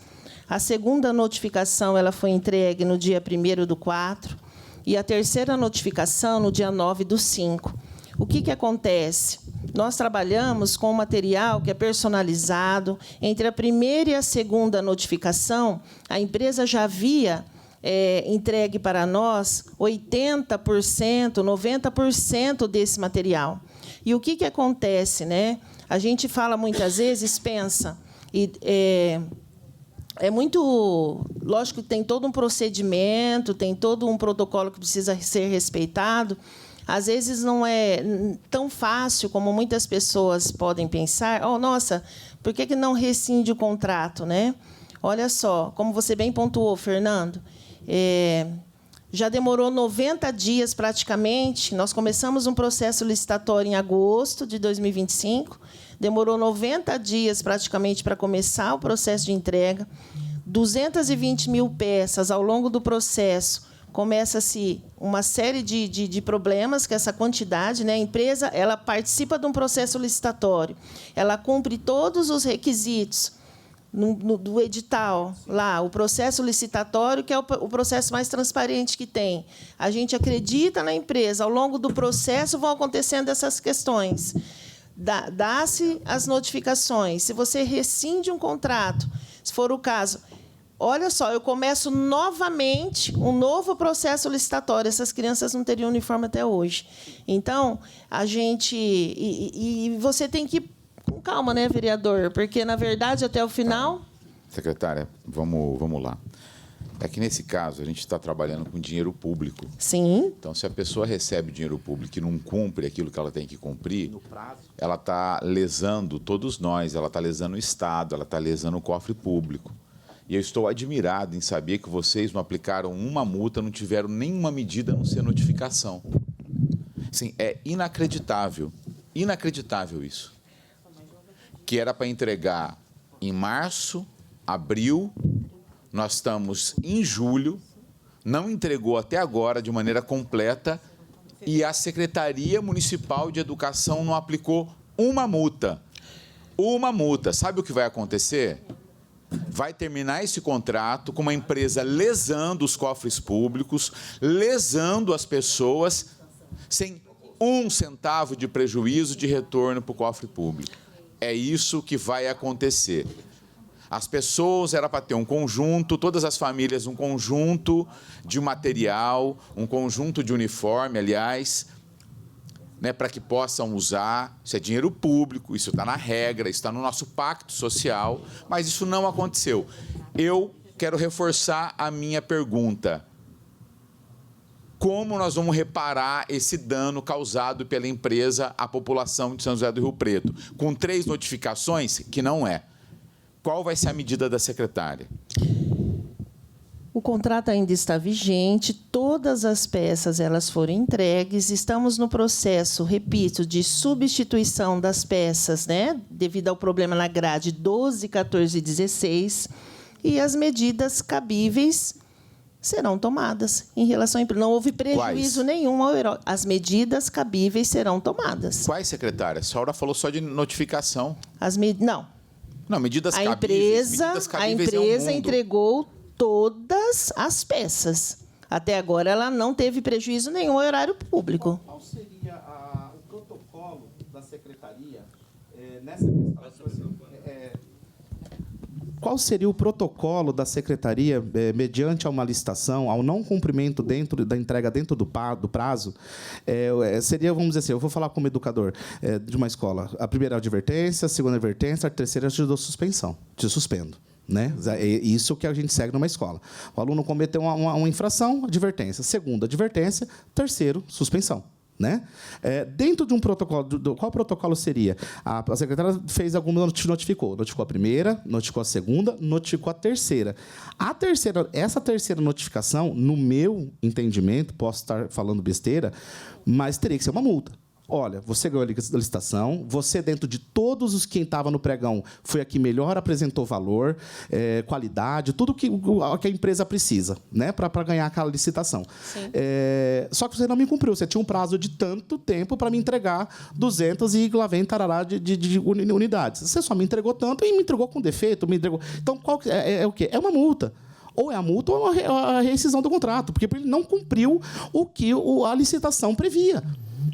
[SPEAKER 2] A segunda notificação ela foi entregue no dia 1º/4. E a terceira notificação no dia 9/5. O que acontece? Nós trabalhamos com um material que é personalizado. Entre a primeira e a segunda notificação, a empresa já havia entregue para nós 80%, 90% desse material. E o que acontece, né? A gente fala muitas vezes, pensa, é muito... Lógico que tem todo um procedimento, tem todo um protocolo que precisa ser respeitado. Às vezes não é tão fácil como muitas pessoas podem pensar. Oh, nossa, por que não rescinde o contrato, né? Olha só, como você bem pontuou, Fernando, já demorou 90 dias praticamente. Nós começamos um processo licitatório em agosto de 2025. Demorou 90 dias praticamente para começar o processo de entrega. 220 mil peças ao longo do processo. Começa-se uma série de problemas com essa quantidade, né? A empresa ela participa de um processo licitatório. Ela cumpre todos os requisitos do edital, lá, o processo licitatório, que é o processo mais transparente que tem. A gente acredita na empresa. Ao longo do processo vão acontecendo essas questões. Dá-se as notificações. Se você rescinde um contrato, se for o caso, olha só, eu começo novamente um novo processo licitatório. Essas crianças não teriam uniforme até hoje. Então, a gente... E você tem que ir com calma, né, vereador? Porque, na verdade, até o final...
[SPEAKER 1] Secretária, vamos lá. É que, nesse caso, a gente está trabalhando com dinheiro público.
[SPEAKER 2] Sim.
[SPEAKER 1] Então, se a pessoa recebe dinheiro público e não cumpre aquilo que ela tem que cumprir, ela está lesando todos nós, ela está lesando o Estado, ela está lesando o cofre público. E eu estou admirado em saber que vocês não aplicaram uma multa, não tiveram nenhuma medida a não ser notificação. Assim, é inacreditável isso. Que era para entregar em março, abril, nós estamos em julho, não entregou até agora de maneira completa e a Secretaria Municipal de Educação não aplicou uma multa. Uma multa. Sabe o que vai acontecer? Vai terminar esse contrato com uma empresa lesando os cofres públicos, lesando as pessoas, sem um centavo de prejuízo de retorno para o cofre público. É isso que vai acontecer. As pessoas era para ter um conjunto, todas as famílias um conjunto de material, um conjunto de uniforme, aliás, né, para que possam usar. Isso é dinheiro público, isso está na regra, isso está no nosso pacto social, mas isso não aconteceu. Eu quero reforçar a minha pergunta. Como nós vamos reparar esse dano causado pela empresa à população de São José do Rio Preto? Com 3 notificações, que não é. Qual vai ser a medida da secretária?
[SPEAKER 2] O contrato ainda está vigente, todas as peças elas foram entregues, estamos no processo, repito, de substituição das peças, né, devido ao problema na grade 12, 14 e 16, e as medidas cabíveis serão tomadas em relação a... Não houve prejuízo nenhum ao erói. As medidas cabíveis serão tomadas.
[SPEAKER 1] Quais, secretária? A senhora falou só de notificação.
[SPEAKER 2] Não,
[SPEAKER 1] medidas cabíveis.
[SPEAKER 2] A empresa entregou todas as peças. Até agora, ela não teve prejuízo nenhum ao erário público.
[SPEAKER 6] Qual seria o protocolo da secretaria nessa questão? Qual seria o protocolo da secretaria mediante a uma licitação, ao não cumprimento da entrega dentro do prazo? Seria, vamos dizer assim, eu vou falar como educador de uma escola. A primeira advertência, a segunda advertência, a terceira eu te dou suspensão, te suspendo. Né? É isso que a gente segue numa escola. O aluno cometeu uma infração, advertência. Segunda, advertência. Terceiro, suspensão. Né? Dentro de um protocolo, qual protocolo seria? A secretária fez alguma, notificou a primeira, notificou a segunda, notificou a terceira. Essa terceira notificação, no meu entendimento, posso estar falando besteira, mas teria que ser uma multa. Olha, você ganhou a licitação, você, dentro de todos os que estavam no pregão, foi a que melhor apresentou valor, qualidade, tudo que a empresa precisa, né, para ganhar aquela licitação. Só que você não me cumpriu, você tinha um prazo de tanto tempo para me entregar 200 e lá vem tarará de unidades. Você só me entregou tanto e me entregou com defeito. Então, o quê? É uma multa. Ou é a multa ou a rescisão do contrato, porque ele não cumpriu o que a licitação previa.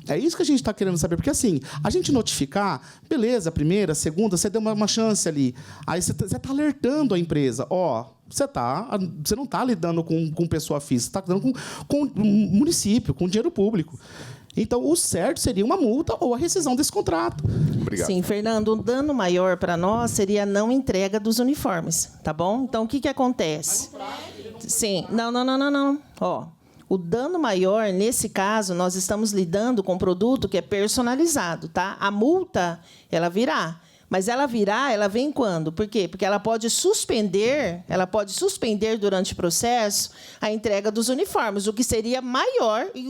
[SPEAKER 6] É isso que a gente está querendo saber. Porque, assim, a gente notificar, beleza, a primeira, a segunda, você deu uma chance ali. Aí você está alertando a empresa. Você não está lidando com pessoa física, você está lidando com município, com dinheiro público. Então, o certo seria uma multa ou a rescisão desse contrato.
[SPEAKER 1] Obrigado.
[SPEAKER 2] Sim, Fernando, um dano maior para nós seria a não entrega dos uniformes, tá bom? Então, o que acontece? Sim, não. O dano maior, nesse caso, nós estamos lidando com um produto que é personalizado, tá? A multa, ela virá. Mas ela vem quando? Por quê? Porque ela pode suspender durante o processo a entrega dos uniformes, o que seria maior e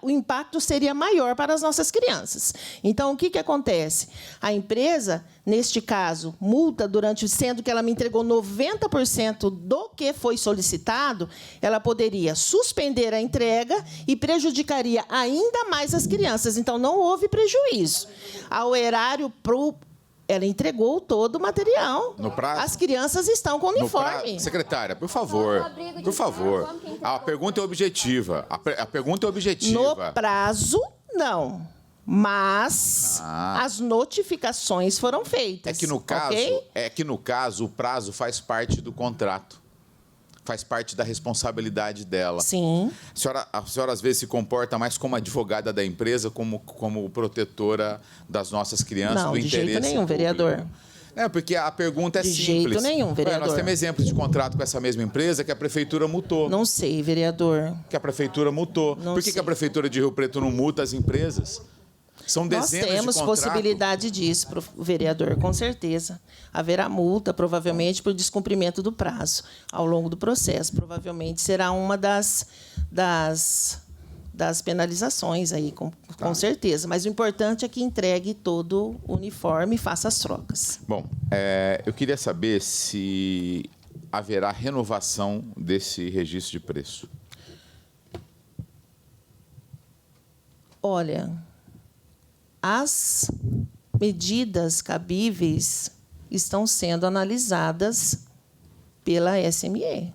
[SPEAKER 2] o impacto seria maior para as nossas crianças. Então, o que acontece? A empresa, neste caso, multa sendo que ela me entregou 90% do que foi solicitado, ela poderia suspender a entrega e prejudicaria ainda mais as crianças. Então, não houve prejuízo. Ao erário ela entregou todo o material.
[SPEAKER 1] No prazo?
[SPEAKER 2] As crianças estão com uniforme.
[SPEAKER 1] Secretária, por favor. Por favor. A pergunta é objetiva. A pergunta é objetiva.
[SPEAKER 2] No prazo, não. Mas as notificações foram feitas.
[SPEAKER 1] É que no caso o prazo faz parte do contrato. Faz parte da responsabilidade dela.
[SPEAKER 2] Sim.
[SPEAKER 1] A senhora às vezes se comporta mais como advogada da empresa, como protetora das nossas crianças,
[SPEAKER 2] não,
[SPEAKER 1] do interesse
[SPEAKER 2] de jeito nenhum,
[SPEAKER 1] público.
[SPEAKER 2] Vereador.
[SPEAKER 1] Porque a pergunta é
[SPEAKER 2] de
[SPEAKER 1] simples.
[SPEAKER 2] De jeito nenhum, vereador.
[SPEAKER 1] Nós temos exemplos de contrato com essa mesma empresa que a prefeitura multou.
[SPEAKER 2] Não sei, vereador.
[SPEAKER 1] Que a prefeitura multou. Por que a prefeitura de Rio Preto não multa as empresas? São dezenas de contratos.
[SPEAKER 2] Nós temos possibilidade disso, vereador, com certeza. Haverá multa, provavelmente, por descumprimento do prazo ao longo do processo. Provavelmente será uma das penalizações aí, com certeza. Mas o importante é que entregue todo o uniforme e faça as trocas.
[SPEAKER 1] Bom, eu queria saber se haverá renovação desse registro de preço.
[SPEAKER 2] Olha, as medidas cabíveis estão sendo analisadas pela SME.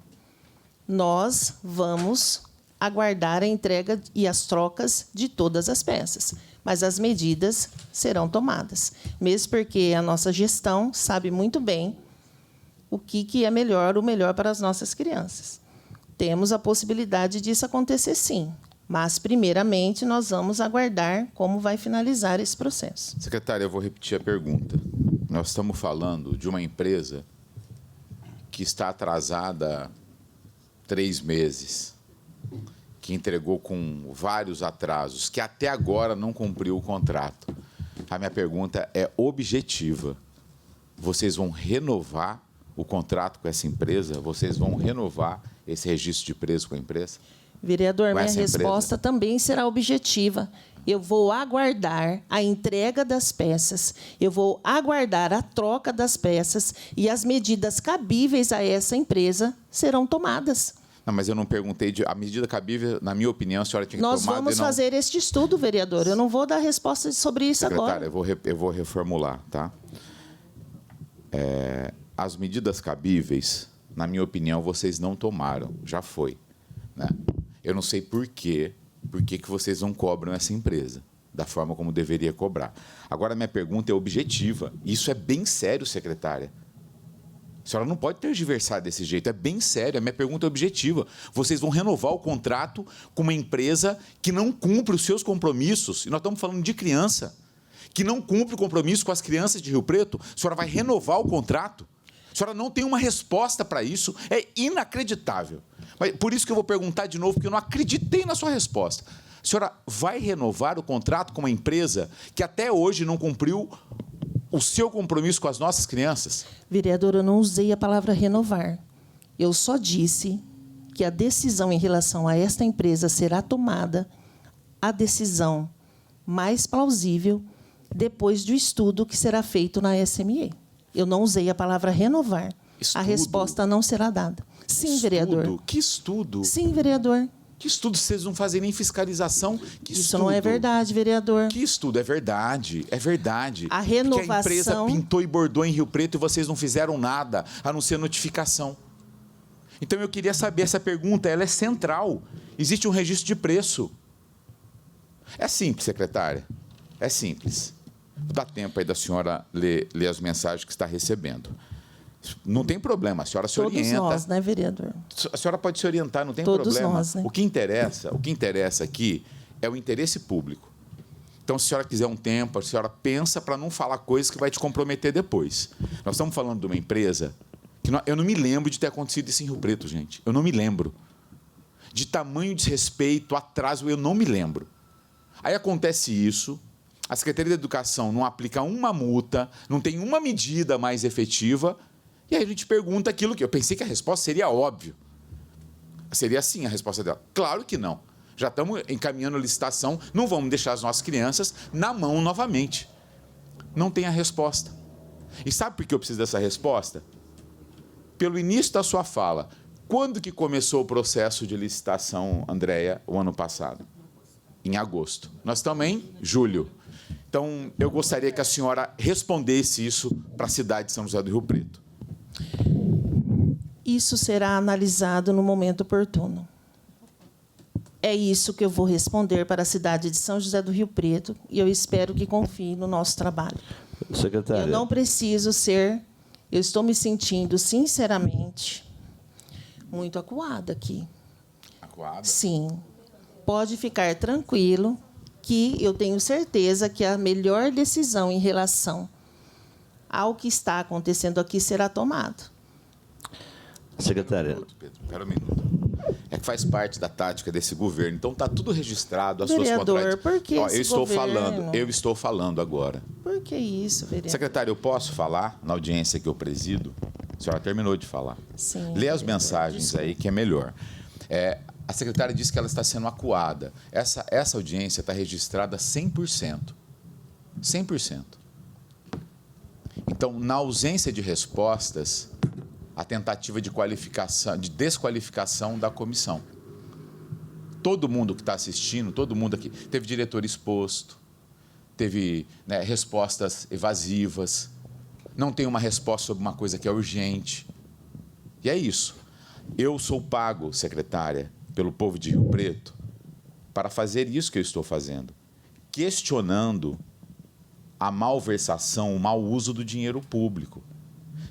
[SPEAKER 2] Nós vamos aguardar a entrega e as trocas de todas as peças, mas as medidas serão tomadas, mesmo porque a nossa gestão sabe muito bem o que é melhor, o melhor para as nossas crianças. Temos a possibilidade disso acontecer, sim. Mas, primeiramente, nós vamos aguardar como vai finalizar esse processo.
[SPEAKER 1] Secretária, eu vou repetir a pergunta. Nós estamos falando de uma empresa que está atrasada 3 meses, que entregou com vários atrasos, que até agora não cumpriu o contrato. A minha pergunta é objetiva. Vocês vão renovar o contrato com essa empresa? Vocês vão renovar esse registro de preço com a empresa?
[SPEAKER 2] Vereador, minha resposta também será objetiva. Eu vou aguardar a entrega das peças, eu vou aguardar a troca das peças e as medidas cabíveis a essa empresa serão tomadas.
[SPEAKER 1] Não, mas eu não perguntei. A medida cabível, na minha opinião, a senhora tinha que tomar...
[SPEAKER 2] Nós vamos fazer este estudo, vereador. Eu não vou dar resposta sobre isso agora.
[SPEAKER 1] Secretária, eu vou reformular, tá? As medidas cabíveis, na minha opinião, vocês não tomaram. Já foi, né? Eu não sei por que vocês não cobram essa empresa da forma como deveria cobrar. Agora, minha pergunta é objetiva. Isso é bem sério, secretária. A senhora não pode tergiversar desse jeito. É bem sério. A minha pergunta é objetiva. Vocês vão renovar o contrato com uma empresa que não cumpre os seus compromissos. E nós estamos falando de criança. Que não cumpre o compromisso com as crianças de Rio Preto. A senhora vai renovar o contrato? A senhora não tem uma resposta para isso. É inacreditável. Mas por isso que eu vou perguntar de novo, porque eu não acreditei na sua resposta. A senhora vai renovar o contrato com uma empresa que até hoje não cumpriu o seu compromisso com as nossas crianças?
[SPEAKER 2] Vereador, eu não usei a palavra renovar. Eu só disse que a decisão em relação a esta empresa será tomada, a decisão mais plausível, depois do estudo que será feito na SME. Eu não usei a palavra renovar.
[SPEAKER 1] Estudo?
[SPEAKER 2] A resposta não será dada. Sim,
[SPEAKER 1] estudo?
[SPEAKER 2] Vereador.
[SPEAKER 1] Que estudo?
[SPEAKER 2] Sim, vereador.
[SPEAKER 1] Que estudo? Vocês não fazem nem fiscalização? Que
[SPEAKER 2] Isso
[SPEAKER 1] estudo?
[SPEAKER 2] não é verdade, vereador.
[SPEAKER 1] Que estudo? É verdade. É verdade.
[SPEAKER 2] A renovação...
[SPEAKER 1] Porque a empresa pintou e bordou em Rio Preto e vocês não fizeram nada, a não ser notificação. Então, eu queria saber, essa pergunta, ela é central. Existe um registro de preço. É simples, secretária. É simples. Dá tempo aí da senhora ler as mensagens que está recebendo. Não tem problema, a senhora se
[SPEAKER 2] Todos
[SPEAKER 1] orienta.
[SPEAKER 2] nós, né, vereador?
[SPEAKER 1] A senhora pode se orientar, não tem
[SPEAKER 2] Todos
[SPEAKER 1] problema.
[SPEAKER 2] nós, né?
[SPEAKER 1] O que interessa aqui é o interesse público. Então, se a senhora quiser um tempo, a senhora pensa para não falar coisas que vai te comprometer depois. Nós estamos falando de uma empresa que eu não me lembro de ter acontecido isso em Rio Preto, gente. Eu não me lembro. De tamanho desrespeito, atraso, eu não me lembro. Aí acontece isso, a Secretaria de Educação não aplica uma multa, não tem uma medida mais efetiva, e aí a gente pergunta aquilo que eu pensei que a resposta seria óbvio. Seria assim a resposta dela. Claro que não. Já estamos encaminhando a licitação, não vamos deixar as nossas crianças na mão novamente. Não tem a resposta. E sabe por que eu preciso dessa resposta? Pelo início da sua fala, quando que começou o processo de licitação, Andréia, o ano passado? Em agosto. Nós estamos em julho. Então, eu gostaria que a senhora respondesse isso para a cidade de São José do Rio Preto.
[SPEAKER 2] Isso será analisado no momento oportuno. É isso que eu vou responder para a cidade de São José do Rio Preto e eu espero que confie no nosso trabalho.
[SPEAKER 3] Secretária.
[SPEAKER 2] Eu não preciso ser... Eu estou me sentindo, sinceramente, muito acuada aqui.
[SPEAKER 1] Acuada?
[SPEAKER 2] Sim. Pode ficar tranquilo que eu tenho certeza que a melhor decisão em relação ao que está acontecendo aqui será tomada.
[SPEAKER 3] Secretária.
[SPEAKER 1] Pedro, espera um minuto. É que faz parte da tática desse governo. Então, está tudo registrado, as suas
[SPEAKER 2] Vereador,
[SPEAKER 1] contradições.
[SPEAKER 2] por que esse governo?
[SPEAKER 1] Eu estou falando agora.
[SPEAKER 2] Por que isso, vereador?
[SPEAKER 1] Secretário, eu posso falar na audiência que eu presido? A senhora terminou de falar.
[SPEAKER 2] Sim,
[SPEAKER 1] Lê as
[SPEAKER 2] vereador,
[SPEAKER 1] mensagens
[SPEAKER 2] desculpa.
[SPEAKER 1] aí, que é melhor. A secretária disse que ela está sendo acuada. Essa audiência está registrada 100%. 100%. Então, na ausência de respostas, a tentativa de desqualificação da comissão. Todo mundo que está assistindo, todo mundo aqui, teve diretor exposto, teve respostas evasivas, não tem uma resposta sobre uma coisa que é urgente. E é isso. Eu sou pago, secretária, pelo povo de Rio Preto, para fazer isso que eu estou fazendo, questionando a malversação, o mau uso do dinheiro público.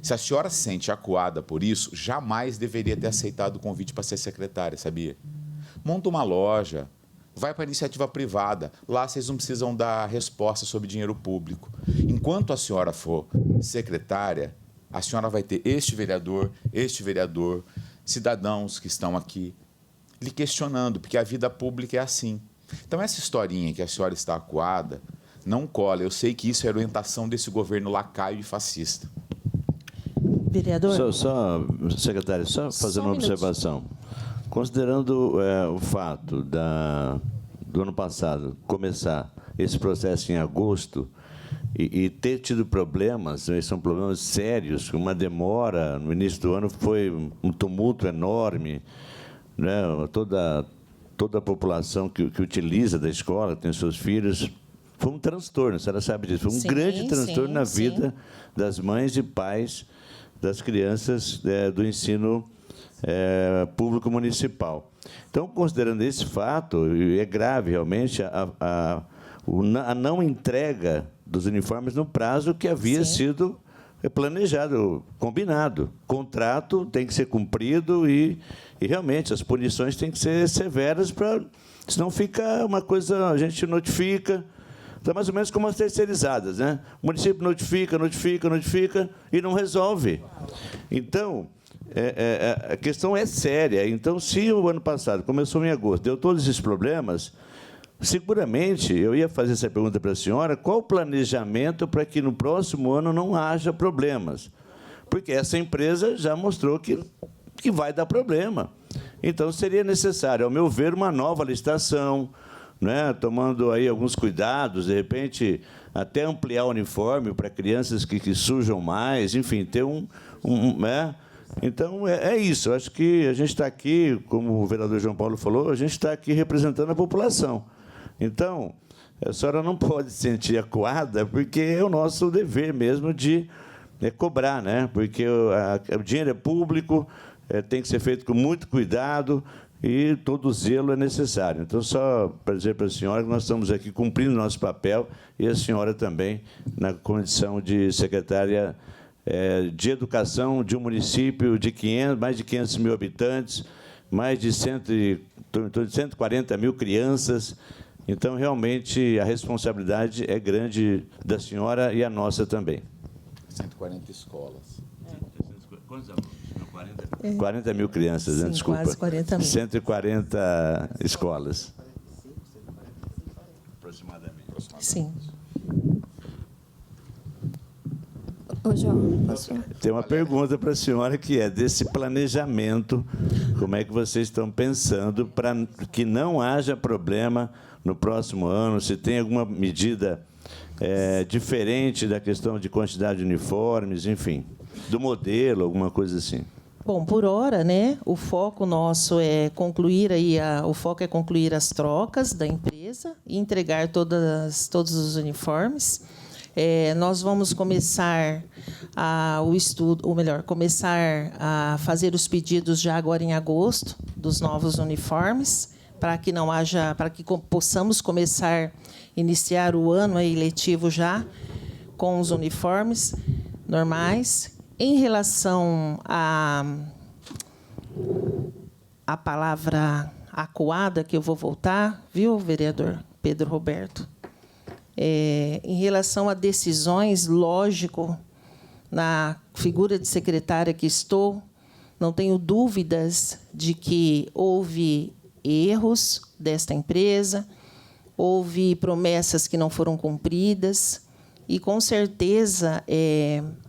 [SPEAKER 1] Se a senhora se sente acuada por isso, jamais deveria ter aceitado o convite para ser secretária, sabia? Monta uma loja, vai para a iniciativa privada. Lá vocês não precisam dar resposta sobre dinheiro público. Enquanto a senhora for secretária, a senhora vai ter este vereador, cidadãos que estão aqui lhe questionando, porque a vida pública é assim. Então, essa historinha que a senhora está acuada, não cola. Eu sei que isso é orientação desse governo lacaio e fascista.
[SPEAKER 2] Vereador?
[SPEAKER 3] Secretário, só fazer uma
[SPEAKER 2] minutinho.
[SPEAKER 3] observação. Considerando o fato do ano passado começar esse processo em agosto e ter tido problemas, são problemas sérios, uma demora no início do ano foi um tumulto enorme, né? Toda a população que utiliza da escola, tem seus filhos, foi um transtorno, a senhora sabe disso, foi um grande transtorno na vida das mães e pais das crianças do ensino público municipal. Então, considerando esse fato, é grave realmente a não entrega dos uniformes no prazo que havia sido planejado, combinado. O contrato tem que ser cumprido e realmente as punições têm que ser severas, senão fica uma coisa, a gente notifica. Está mais ou menos como as terceirizadas, né? O município notifica e não resolve. Então, a questão é séria. Então, se o ano passado começou em agosto, deu todos esses problemas, seguramente eu ia fazer essa pergunta para a senhora: qual o planejamento para que no próximo ano não haja problemas? Porque essa empresa já mostrou que vai dar problema. Então, seria necessário, ao meu ver, uma nova licitação, né, tomando aí alguns cuidados, de repente até ampliar o uniforme para crianças que sujam mais, enfim, ter né? Então, é isso. Eu acho que a gente está aqui, como o vereador João Paulo falou, a gente está aqui representando a população. Então, a senhora não pode se sentir acuada, porque é o nosso dever mesmo de cobrar, né? Porque o dinheiro é público, tem que ser feito com muito cuidado, e todo zelo é necessário. Então, só para dizer para a senhora que nós estamos aqui cumprindo nosso papel e a senhora também na condição de secretária de Educação de um município de mais de 500 mil habitantes, mais de 140 mil crianças. Então, realmente, a responsabilidade é grande da senhora e a nossa também.
[SPEAKER 1] 140 escolas.
[SPEAKER 3] Quantos alunos? 40 mil crianças,
[SPEAKER 2] Sim,
[SPEAKER 3] né? Desculpa.
[SPEAKER 2] quase 40 mil.
[SPEAKER 3] 140 escolas. Aproximadamente.
[SPEAKER 2] Sim.
[SPEAKER 7] Ô, João, posso...
[SPEAKER 3] Tem uma pergunta para a senhora que é desse planejamento, como é que vocês estão pensando para que não haja problema no próximo ano, se tem alguma medida diferente da questão de quantidade de uniformes, enfim, do modelo, alguma coisa assim.
[SPEAKER 2] Bom, por hora, né, o foco nosso é concluir as trocas da empresa e entregar todos os uniformes. Nós vamos começar começar a fazer os pedidos já agora em agosto dos novos uniformes, para que possamos iniciar o ano letivo já com os uniformes normais. Em relação à palavra acuada, que eu vou voltar, viu, vereador Pedro Roberto? Em relação a decisões, lógico, na figura de secretária que estou, não tenho dúvidas de que houve erros desta empresa, houve promessas que não foram cumpridas, e, com certeza,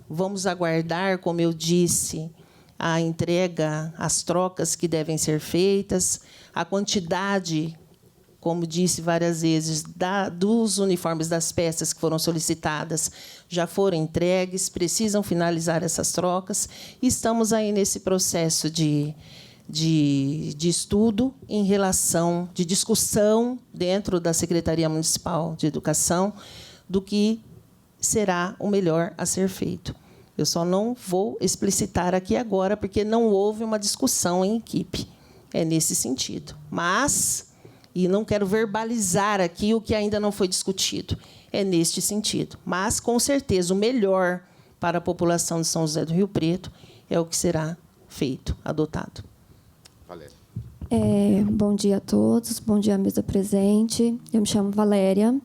[SPEAKER 2] vamos aguardar, como eu disse, a entrega, as trocas que devem ser feitas, a quantidade, como disse várias vezes, dos uniformes das peças que foram solicitadas já foram entregues, precisam finalizar essas trocas. Estamos aí nesse processo de estudo de discussão dentro da Secretaria Municipal de Educação do que será o melhor a ser feito. Eu só não vou explicitar aqui agora, porque não houve uma discussão em equipe. É nesse sentido. E não quero verbalizar aqui o que ainda não foi discutido. É neste sentido. Mas, com certeza, o melhor para a população de São José do Rio Preto é o que será feito, adotado.
[SPEAKER 1] Valéria.
[SPEAKER 7] Bom dia a todos, bom dia à mesa presente. Eu me chamo Valéria.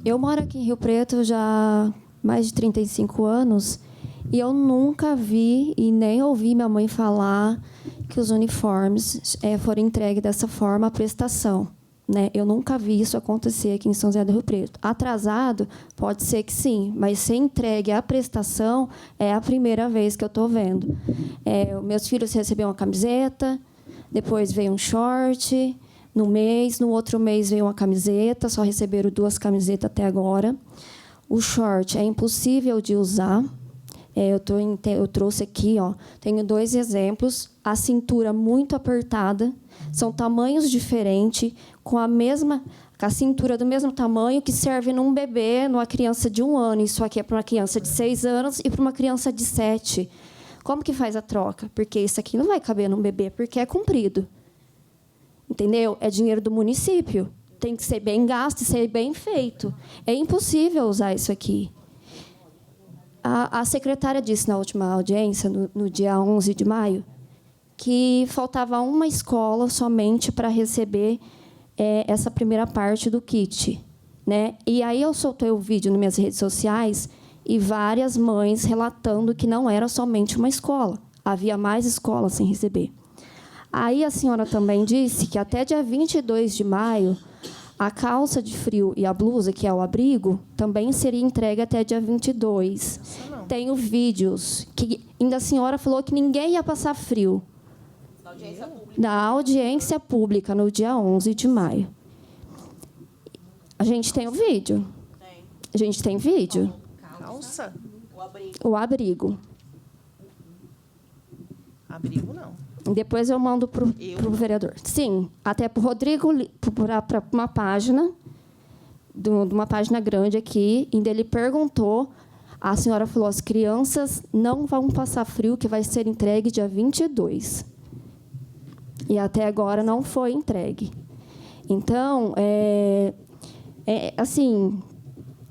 [SPEAKER 7] Eu moro aqui em Rio Preto já há mais de 35 anos e eu nunca vi e nem ouvi minha mãe falar que os uniformes foram entregues dessa forma à prestação, né? Eu nunca vi isso acontecer aqui em São José do Rio Preto. Atrasado, pode ser que sim, mas ser entregue à prestação é a primeira vez que eu estou vendo. Meus filhos receberam uma camiseta, depois veio um short. No outro mês veio uma camiseta, só receberam 2 camisetas até agora. O short é impossível de usar. Eu trouxe aqui, tenho 2 exemplos. A cintura muito apertada, são tamanhos diferentes, com a cintura do mesmo tamanho que serve num bebê, numa criança de 1 ano. Isso aqui é para uma criança de 6 anos e para uma criança de 7. Como que faz a troca? Porque isso aqui não vai caber num bebê, porque é comprido. Entendeu? É dinheiro do município. Tem que ser bem gasto e ser bem feito. É impossível usar isso aqui. A secretária disse na última audiência, no dia 11 de maio, que faltava uma escola somente para receber essa primeira parte do kit, né? E aí eu soltei o vídeo nas minhas redes sociais e várias mães relatando que não era somente uma escola. Havia mais escolas sem receber. Aí a senhora também disse que até dia 22 de maio, a calça de frio e a blusa, que é o abrigo, também seria entregue até dia 22. Tenho vídeos que ainda a senhora falou que ninguém ia passar frio. Na audiência pública, no dia 11 de maio. A gente tem o vídeo. A gente tem vídeo.
[SPEAKER 2] Calça?
[SPEAKER 7] O abrigo.
[SPEAKER 2] Abrigo, não.
[SPEAKER 7] Depois eu mando para o vereador. Sim, até para o Rodrigo, para uma página, de uma página grande aqui, onde ele perguntou, a senhora falou, as crianças não vão passar frio, que vai ser entregue dia 22. E até agora não foi entregue. Então, assim,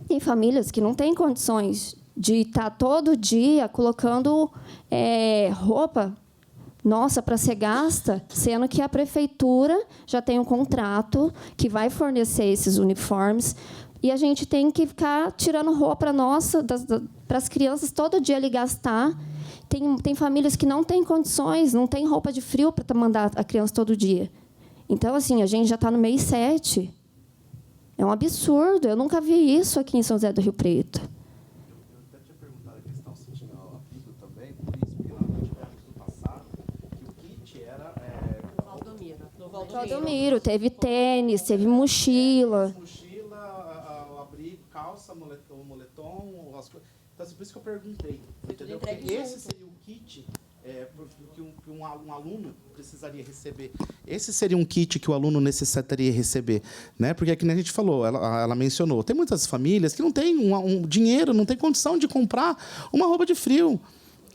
[SPEAKER 7] tem famílias que não têm condições de estar todo dia colocando roupa, nossa, para ser gasta, sendo que a prefeitura já tem um contrato que vai fornecer esses uniformes e a gente tem que ficar tirando roupa nossa para as crianças todo dia ali gastar. Tem famílias que não têm condições, não tem roupa de frio para mandar a criança todo dia. Então, assim, a gente já está no mês 7. É um absurdo. Eu nunca vi isso aqui em São José do Rio Preto.
[SPEAKER 6] Eu até tinha perguntado a questão se tinha havido também, por isso, porque nós não tivemos no passado que o kit era...
[SPEAKER 5] No
[SPEAKER 7] Valdomiro, teve tênis, teve mochila.
[SPEAKER 6] Mochila, o abrigo, calça, moletom, as coisas. Então, assim, por isso que eu perguntei. Entendeu? Porque esse seria o kit que um aluno precisaria receber. Esse seria um kit que o aluno necessitaria receber, né? Porque, como a gente falou, ela mencionou, tem muitas famílias que não têm dinheiro, não têm condição de comprar uma roupa de frio.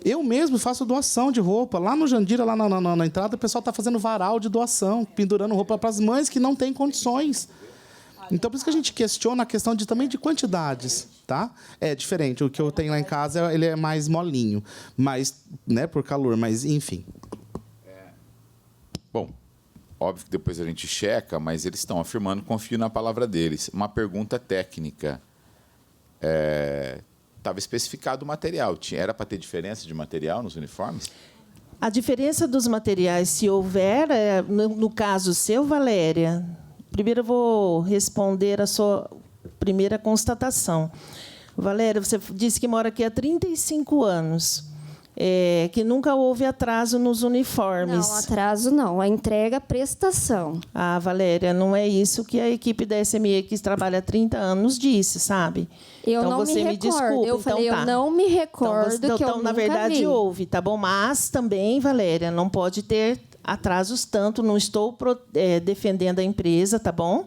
[SPEAKER 6] Eu mesmo faço doação de roupa. Lá no Jandira, lá na entrada, o pessoal está fazendo varal de doação, pendurando roupa para as mães que não têm condições. Então, por isso que a gente questiona a questão também de quantidades, tá? É diferente. O que eu tenho lá em casa, ele é mais molinho, mas, né, por calor, mas enfim.
[SPEAKER 1] Bom, óbvio que depois a gente checa, mas eles estão afirmando, confio na palavra deles. Uma pergunta técnica. Estava especificado o material. Era para ter diferença de material nos uniformes?
[SPEAKER 2] A diferença dos materiais, se houver, no caso seu, Valéria, primeiro eu vou responder a sua primeira constatação. Valéria, você disse que mora aqui há 35 anos, que nunca houve atraso nos uniformes.
[SPEAKER 7] Não, atraso não. A entrega, prestação.
[SPEAKER 2] Ah, Valéria, não é isso que a equipe da SME que trabalha há 30 anos disse, sabe?
[SPEAKER 7] Eu
[SPEAKER 2] então,
[SPEAKER 7] não
[SPEAKER 2] você
[SPEAKER 7] me recordo.
[SPEAKER 2] desculpa.
[SPEAKER 7] Eu falei,
[SPEAKER 2] então, tá.
[SPEAKER 7] eu não me recordo
[SPEAKER 2] então,
[SPEAKER 7] que eu
[SPEAKER 2] na
[SPEAKER 7] nunca
[SPEAKER 2] verdade,
[SPEAKER 7] vi.
[SPEAKER 2] houve, tá bom? Mas também, Valéria, não pode ter atrasos tanto. Não estou defendendo a empresa, tá bom?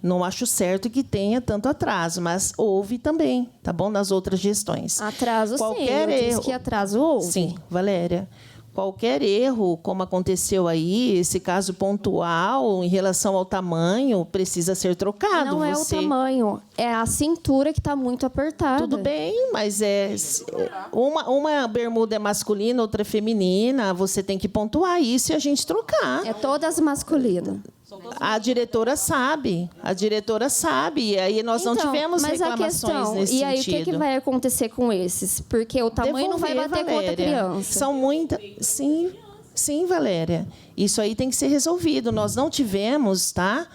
[SPEAKER 2] Não acho certo que tenha tanto atraso, mas houve também, tá bom? Nas outras gestões.
[SPEAKER 7] Atraso,
[SPEAKER 2] Qualquer
[SPEAKER 7] sim. Eu
[SPEAKER 2] erro,
[SPEAKER 7] disse que atraso houve.
[SPEAKER 2] Sim, Valéria. Qualquer erro, como aconteceu aí, esse caso pontual em relação ao tamanho, precisa ser trocado.
[SPEAKER 7] Não é o tamanho, é a cintura que está muito apertada.
[SPEAKER 2] Tudo bem, mas uma bermuda é masculina, outra é feminina. Você tem que pontuar isso e a gente trocar.
[SPEAKER 7] É todas masculinas.
[SPEAKER 2] A diretora sabe. E aí nós não tivemos
[SPEAKER 7] mas
[SPEAKER 2] reclamações
[SPEAKER 7] a questão,
[SPEAKER 2] nesse
[SPEAKER 7] e aí,
[SPEAKER 2] sentido.
[SPEAKER 7] o que vai acontecer com esses? Porque o tamanho não vai bater com outra criança.
[SPEAKER 2] São muitas. Sim, Valéria. Isso aí tem que ser resolvido. Nós não tivemos, tá,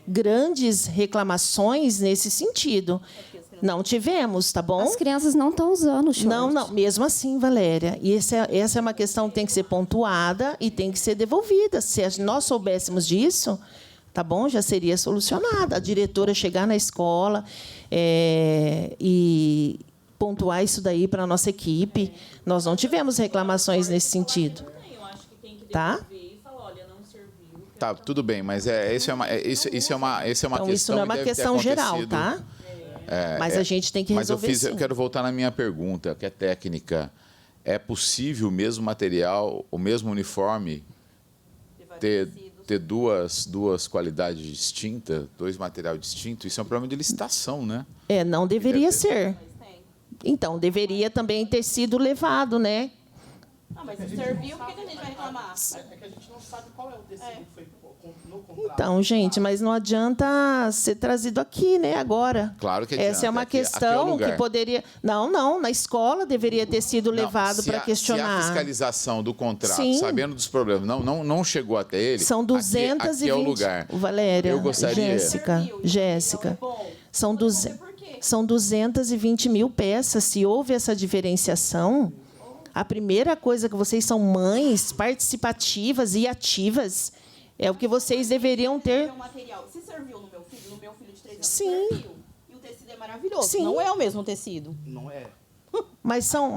[SPEAKER 2] grandes reclamações nesse sentido. Não tivemos, tá bom?
[SPEAKER 7] As crianças não estão usando short.
[SPEAKER 2] Não. Mesmo assim, Valéria. E essa é uma questão que tem que ser pontuada e tem que ser devolvida. Se nós soubéssemos disso, tá bom? Já seria solucionada. A diretora chegar na escola e pontuar isso daí para a nossa equipe. Nós não tivemos reclamações nesse sentido. Tá?
[SPEAKER 1] Tá, tudo bem, mas isso é uma
[SPEAKER 2] Então,
[SPEAKER 1] questão.
[SPEAKER 2] isso não é uma
[SPEAKER 1] deve ter
[SPEAKER 2] questão geral,
[SPEAKER 1] acontecido.
[SPEAKER 2] tá? Mas a gente tem que resolver.
[SPEAKER 1] Mas eu
[SPEAKER 2] sim.
[SPEAKER 1] quero voltar na minha pergunta, que é técnica. É possível o mesmo material, o mesmo uniforme, ter duas qualidades distintas, dois materiais distintos? Isso é um problema de licitação, né?
[SPEAKER 2] Não deveria ser. Então, deveria também ter sido levado, né?
[SPEAKER 8] Não, mas se serviu, por que a gente vai reclamar?
[SPEAKER 6] É que a gente não sabe qual é o tecido que foi no contrato.
[SPEAKER 2] Então, gente, mas não adianta ser trazido aqui, né, agora.
[SPEAKER 1] Claro que adianta.
[SPEAKER 2] Essa é uma
[SPEAKER 1] Aqui é o
[SPEAKER 2] questão
[SPEAKER 1] lugar.
[SPEAKER 2] que poderia... Não, na escola deveria ter sido levado para questionar.
[SPEAKER 1] Se a fiscalização do contrato,
[SPEAKER 2] Sim.
[SPEAKER 1] sabendo dos problemas, não chegou até ele,
[SPEAKER 2] São 220...
[SPEAKER 1] aqui é o lugar.
[SPEAKER 2] Valéria,
[SPEAKER 1] Eu gostaria...
[SPEAKER 2] Jéssica, são 220 mil peças. Se houve essa diferenciação, a primeira coisa que vocês são mães participativas e ativas, é o que vocês deveriam ter.
[SPEAKER 8] Se serviu no meu filho de 3 anos,
[SPEAKER 2] Sim.
[SPEAKER 8] serviu. E o tecido é maravilhoso.
[SPEAKER 2] Sim.
[SPEAKER 8] Não é o mesmo tecido.
[SPEAKER 6] Não é.
[SPEAKER 2] Mas são...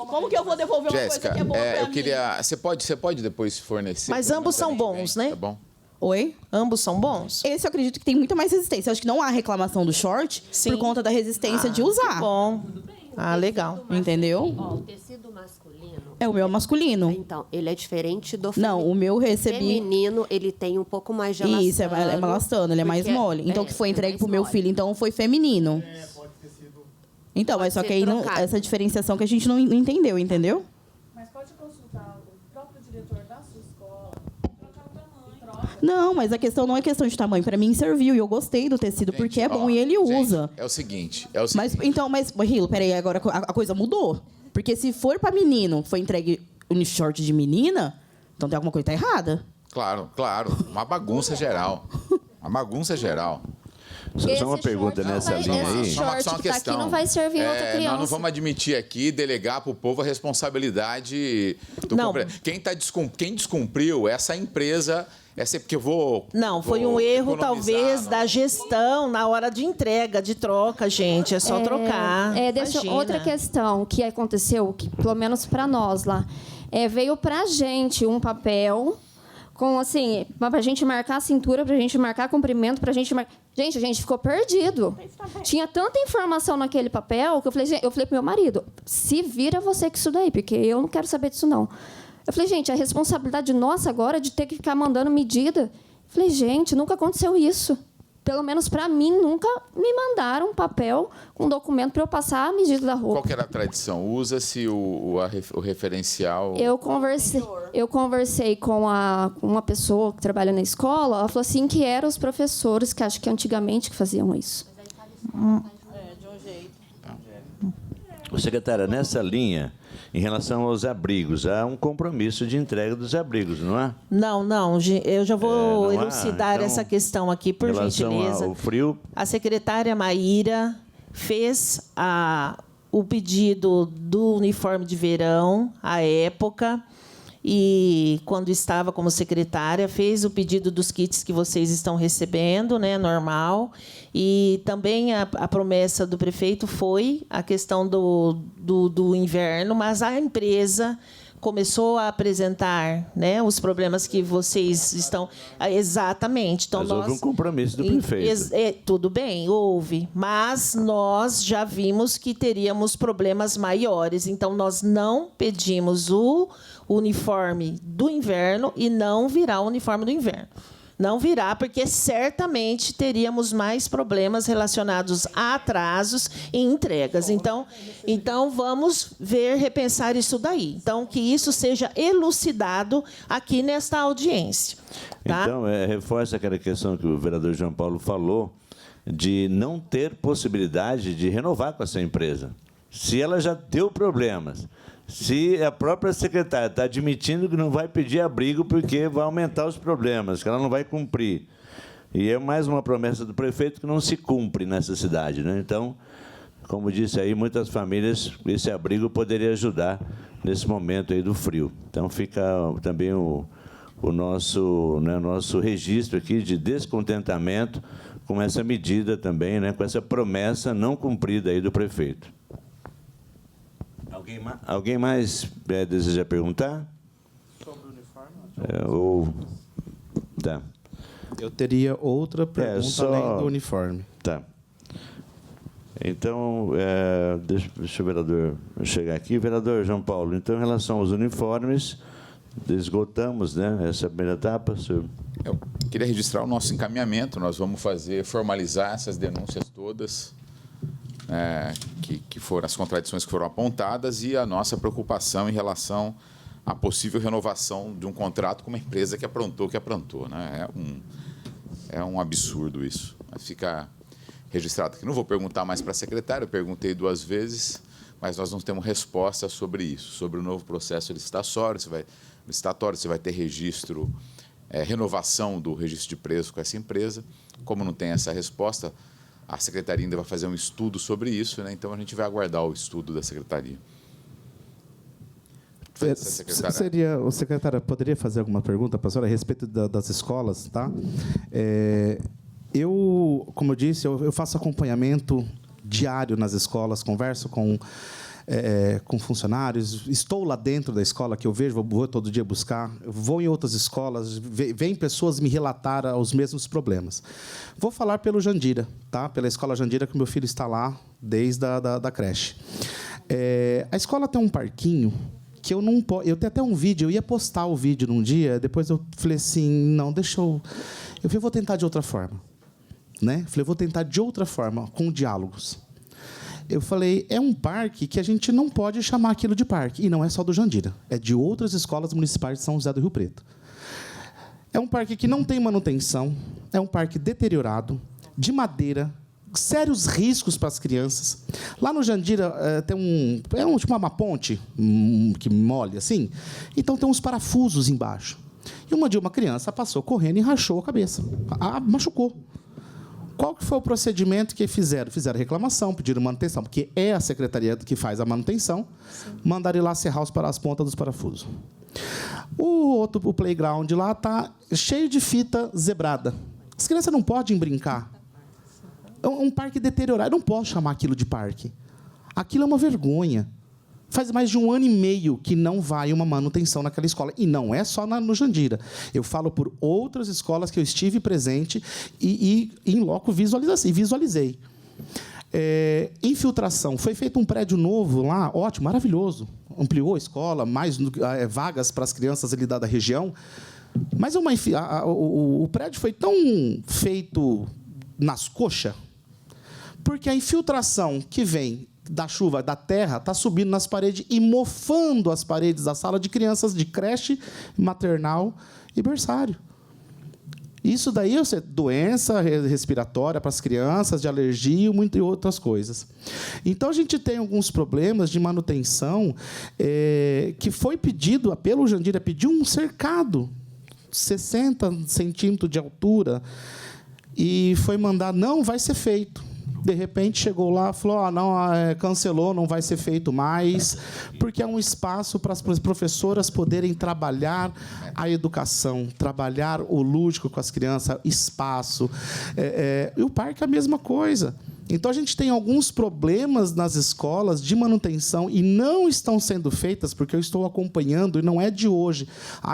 [SPEAKER 8] Como que eu vou devolver uma
[SPEAKER 1] Jéssica,
[SPEAKER 8] coisa que é boa pra
[SPEAKER 1] eu
[SPEAKER 8] mim?
[SPEAKER 1] queria... Você pode depois fornecer...
[SPEAKER 2] Mas
[SPEAKER 1] pelo
[SPEAKER 2] ambos
[SPEAKER 1] menos
[SPEAKER 2] são
[SPEAKER 1] ano que
[SPEAKER 2] bons,
[SPEAKER 1] vem,
[SPEAKER 2] né?
[SPEAKER 1] Tá bom?
[SPEAKER 8] Oi?
[SPEAKER 2] Ambos são bons?
[SPEAKER 8] Esse eu acredito que tem muito mais resistência. Eu acho que não há reclamação do short
[SPEAKER 2] Sim.
[SPEAKER 8] por conta da resistência de usar.
[SPEAKER 2] Que bom. Legal.
[SPEAKER 8] Entendeu?
[SPEAKER 5] Ó, o tecido masculino,
[SPEAKER 8] O meu é masculino.
[SPEAKER 5] Então, ele é diferente do
[SPEAKER 8] Não, o meu recebi...
[SPEAKER 5] feminino, ele tem um pouco mais de elastano.
[SPEAKER 8] Isso, é elastano, ele é mais mole. Então, que foi entregue pro meu filho, então foi feminino. Pode ter sido... Então, mas só que aí não, essa diferenciação que a gente não entendeu, entendeu?
[SPEAKER 2] Mas pode consultar o próprio diretor da sua escola, trocar o tamanho.
[SPEAKER 8] Não, mas a questão não é questão de tamanho. Para mim serviu e eu gostei do tecido,
[SPEAKER 1] Gente,
[SPEAKER 8] porque é bom
[SPEAKER 1] ó,
[SPEAKER 8] e ele
[SPEAKER 1] gente,
[SPEAKER 8] usa.
[SPEAKER 1] É o seguinte.
[SPEAKER 8] Mas, Rilo, peraí, agora a coisa mudou. Porque se for para menino, foi entregue short de menina, então tem alguma coisa que tá errada.
[SPEAKER 1] Claro. Uma bagunça geral. Uma bagunça geral.
[SPEAKER 3] Só uma pergunta nessa linha aí.
[SPEAKER 7] Esse short
[SPEAKER 1] Só uma
[SPEAKER 7] que tá
[SPEAKER 1] questão.
[SPEAKER 7] aqui não vai servir outra criança.
[SPEAKER 1] Nós não vamos admitir aqui, delegar para o povo a responsabilidade do
[SPEAKER 2] Não.
[SPEAKER 1] Quem descumpriu, essa empresa... Porque eu vou...
[SPEAKER 2] Não, foi um erro, talvez, da gestão na hora de entrega, de troca, gente. É só trocar. Imagina.
[SPEAKER 7] Outra questão que aconteceu, que, pelo menos para nós lá, veio para a gente um papel com, assim, para a gente marcar a cintura, para a gente marcar comprimento, para a gente marcar... Gente, a gente ficou perdido. Tinha tanta informação naquele papel que eu falei pro meu marido, se vira você com isso daí, porque eu não quero saber disso, não. Eu falei, gente, a responsabilidade nossa agora é de ter que ficar mandando medida. Eu falei, gente, nunca aconteceu isso. Pelo menos para mim, nunca me mandaram um papel com um documento para eu passar a medida da roupa.
[SPEAKER 1] Qual que era a tradição? Usa-se o referencial...
[SPEAKER 7] Eu conversei com uma pessoa que trabalha na escola, ela falou assim que eram os professores, que acho que antigamente que faziam isso.
[SPEAKER 3] Secretária, nessa linha, em relação aos abrigos, há um compromisso de entrega dos abrigos, não há?
[SPEAKER 2] Não, eu já vou
[SPEAKER 3] não há.
[SPEAKER 2] elucidar
[SPEAKER 3] Então,
[SPEAKER 2] essa questão aqui, por
[SPEAKER 3] em relação
[SPEAKER 2] gentileza.
[SPEAKER 3] ao frio...
[SPEAKER 2] A secretária Maíra fez o pedido do uniforme de verão, à época, e, quando estava como secretária, fez o pedido dos kits que vocês estão recebendo, né, normal. E também a promessa do prefeito foi a questão do inverno, mas a empresa começou a apresentar, né, os problemas que vocês estão... Exatamente. Então,
[SPEAKER 3] Mas houve um compromisso do prefeito.
[SPEAKER 2] Tudo bem, houve. Mas nós já vimos que teríamos problemas maiores. Então, nós não pedimos o uniforme do inverno e não virá o uniforme do inverno. Não virá, porque certamente teríamos mais problemas relacionados a atrasos e entregas. Então vamos repensar isso daí. Então, que isso seja elucidado aqui nesta audiência. Tá?
[SPEAKER 3] Então, reforça aquela questão que o vereador João Paulo falou, de não ter possibilidade de renovar com essa empresa. Se ela já deu problemas, se a própria secretária está admitindo que não vai pedir abrigo porque vai aumentar os problemas, que ela não vai cumprir. E é mais uma promessa do prefeito que não se cumpre nessa cidade, né? Então, como disse aí, muitas famílias, esse abrigo poderia ajudar nesse momento aí do frio. Então, fica também o nosso registro aqui de descontentamento com essa medida também, né, com essa promessa não cumprida aí do prefeito. Alguém mais deseja perguntar? Sobre o uniforme? Tá.
[SPEAKER 6] Eu teria outra pergunta além do uniforme.
[SPEAKER 3] Tá. Então, deixa o vereador chegar aqui. Vereador João Paulo, então, em relação aos uniformes, esgotamos, né, essa primeira etapa, senhor?
[SPEAKER 1] Eu queria registrar o nosso encaminhamento. Nós vamos formalizar essas denúncias todas, que foram as contradições que foram apontadas, e a nossa preocupação em relação à possível renovação de um contrato com uma empresa que aprontou o que aprontou, né? É um absurdo isso. Mas fica registrado aqui. Não vou perguntar mais para a secretária, eu perguntei 2 vezes, mas nós não temos resposta sobre isso, sobre o novo processo licitatório, se vai ter registro, renovação do registro de preço com essa empresa. Como não tem essa resposta, a secretaria ainda vai fazer um estudo sobre isso, né? Então a gente vai aguardar o estudo da secretaria.
[SPEAKER 6] O secretário poderia fazer alguma pergunta para a senhora a respeito das escolas, tá? Como eu disse, eu faço acompanhamento diário nas escolas, converso com funcionários, estou lá dentro da escola que eu vejo, vou todo dia buscar, vou em outras escolas, vêm pessoas me relatar os mesmos problemas. Vou falar pelo Jandira, tá? Pela escola Jandira, que o meu filho está lá desde da creche. A escola tem um parquinho que eu não posso... Eu tenho até um vídeo, eu ia postar o vídeo num dia, depois eu falei assim, não, deixa eu... Eu falei, vou tentar de outra forma. Né? Falei, vou tentar de outra forma, com diálogos. Eu falei, é um parque que a gente não pode chamar aquilo de parque. E não é só do Jandira, é de outras escolas municipais de São José do Rio Preto. É um parque que não tem manutenção, é um parque deteriorado, de madeira, sérios riscos para as crianças. Lá no Jandira tem tipo uma ponte que molha assim, então tem uns parafusos embaixo. E uma criança passou correndo e rachou a cabeça, machucou. Qual que foi o procedimento que fizeram? Fizeram reclamação, pediram manutenção, porque é a secretaria que faz a manutenção. Sim. Mandaram ir lá serrar as pontas dos parafusos. O playground lá está cheio de fita zebrada. As crianças não podem brincar. É um parque deteriorado. Eu não posso chamar aquilo de parque. Aquilo é uma vergonha. Faz mais de 1 ano e meio que não vai uma manutenção naquela escola. E não é só no Jandira. Eu falo por outras escolas que eu estive presente e em loco visualizei. Infiltração. Foi feito um prédio novo lá, ótimo, maravilhoso. Ampliou a escola, mais vagas para as crianças ali da região. Mas o prédio foi tão feito nas coxas, porque a infiltração que vem da chuva, da terra, está subindo nas paredes e mofando as paredes da sala de crianças de creche, maternal e berçário. Isso daí é doença respiratória para as crianças, de alergia e outras coisas. Então, a gente tem alguns problemas de manutenção que foi pedido, pelo Jandira, pediu um cercado, 60 centímetros de altura, e foi mandado, não vai ser feito. De repente, chegou lá e falou, não, cancelou, não vai ser feito mais, porque é um espaço para as professoras poderem trabalhar a educação, trabalhar o lúdico com as crianças, espaço. E o parque é a mesma coisa. Então, a gente tem alguns problemas nas escolas de manutenção e não estão sendo feitas, porque eu estou acompanhando, e não é de hoje.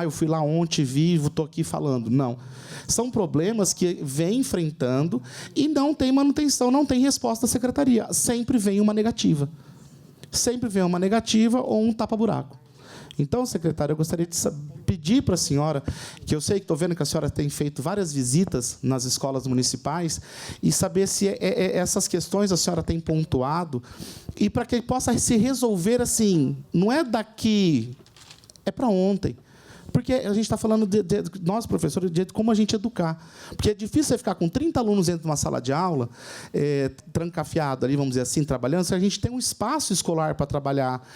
[SPEAKER 6] Eu fui lá ontem, vivo, estou aqui falando. Não. São problemas que vem enfrentando e não tem manutenção, não tem resposta da secretaria. Sempre vem uma negativa. Sempre vem uma negativa ou um tapa-buraco. Então, secretária, eu gostaria de pedir para a senhora, que eu sei que estou vendo que a senhora tem feito várias visitas nas escolas municipais, e saber se essas questões a senhora tem pontuado, e para que possa se resolver assim, não é daqui, é para ontem. Porque a gente está falando, nós, professores, de como a gente educar. Porque é difícil você ficar com 30 alunos dentro de uma sala de aula, trancafiado ali, vamos dizer assim, trabalhando, se a gente tem um espaço escolar para trabalhar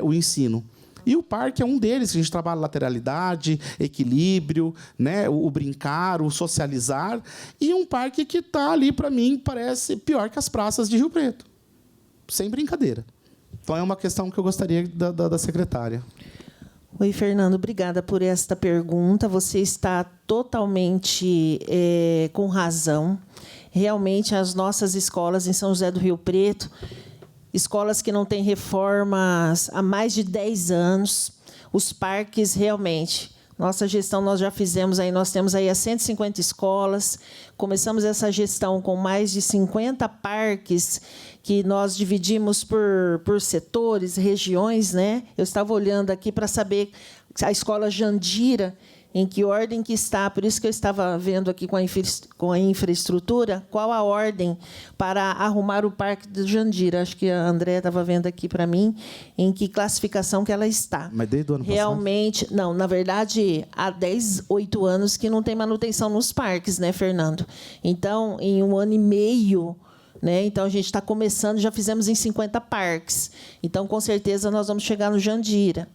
[SPEAKER 6] o ensino. E o parque é um deles, que a gente trabalha lateralidade, equilíbrio, né, o brincar, o socializar. E um parque que está ali, para mim, parece pior que as praças de Rio Preto. Sem brincadeira. Então, é uma questão que eu gostaria da secretária.
[SPEAKER 2] Oi, Fernando, obrigada por esta pergunta. Você está totalmente com razão. Realmente, as nossas escolas em São José do Rio Preto, escolas que não têm reformas há mais de 10 anos, os parques, realmente, nossa gestão nós já fizemos, nós temos aí as 150 escolas, começamos essa gestão com mais de 50 parques, que nós dividimos por setores, regiões, né? Eu estava olhando aqui para saber a escola Jandira, em que ordem que está, por isso que eu estava vendo aqui com a infraestrutura, qual a ordem para arrumar o Parque do Jandira. Acho que a Andréa estava vendo aqui para mim, em que classificação que ela está.
[SPEAKER 6] Mas desde o ano passado?
[SPEAKER 2] Realmente, não, na verdade, há 8 anos que não tem manutenção nos parques, né, Fernando? Então, em 1 ano e meio... Então, a gente está começando, já fizemos em 50 parques. Então, com certeza, nós vamos chegar no Jandira.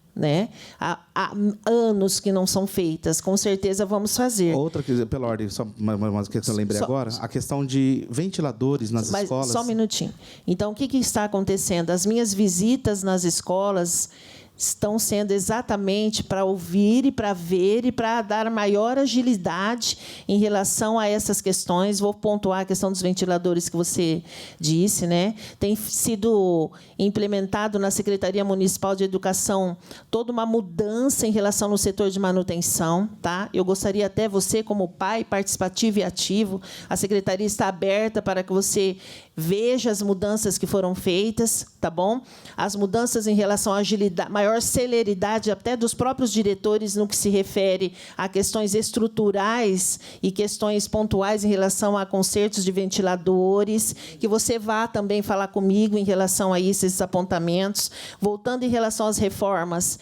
[SPEAKER 2] Há anos que não são feitas, com certeza vamos fazer.
[SPEAKER 6] Outra, pela ordem, só uma questão que eu lembrei agora, a questão de ventiladores nas escolas.
[SPEAKER 2] Só um minutinho. Então, o que está acontecendo? As minhas visitas nas escolas estão sendo exatamente para ouvir e para ver e para dar maior agilidade em relação a essas questões. Vou pontuar a questão dos ventiladores que você disse, né? Tem sido implementado na Secretaria Municipal de Educação toda uma mudança em relação no setor de manutenção, tá? Eu gostaria até você, como pai participativo e ativo, a secretaria está aberta para que você veja as mudanças que foram feitas, tá bom? As mudanças em relação à agilidade, maior maior celeridade até dos próprios diretores no que se refere a questões estruturais e questões pontuais em relação a consertos de ventiladores, que você vá também falar comigo em relação a isso, esses apontamentos. Voltando em relação às reformas,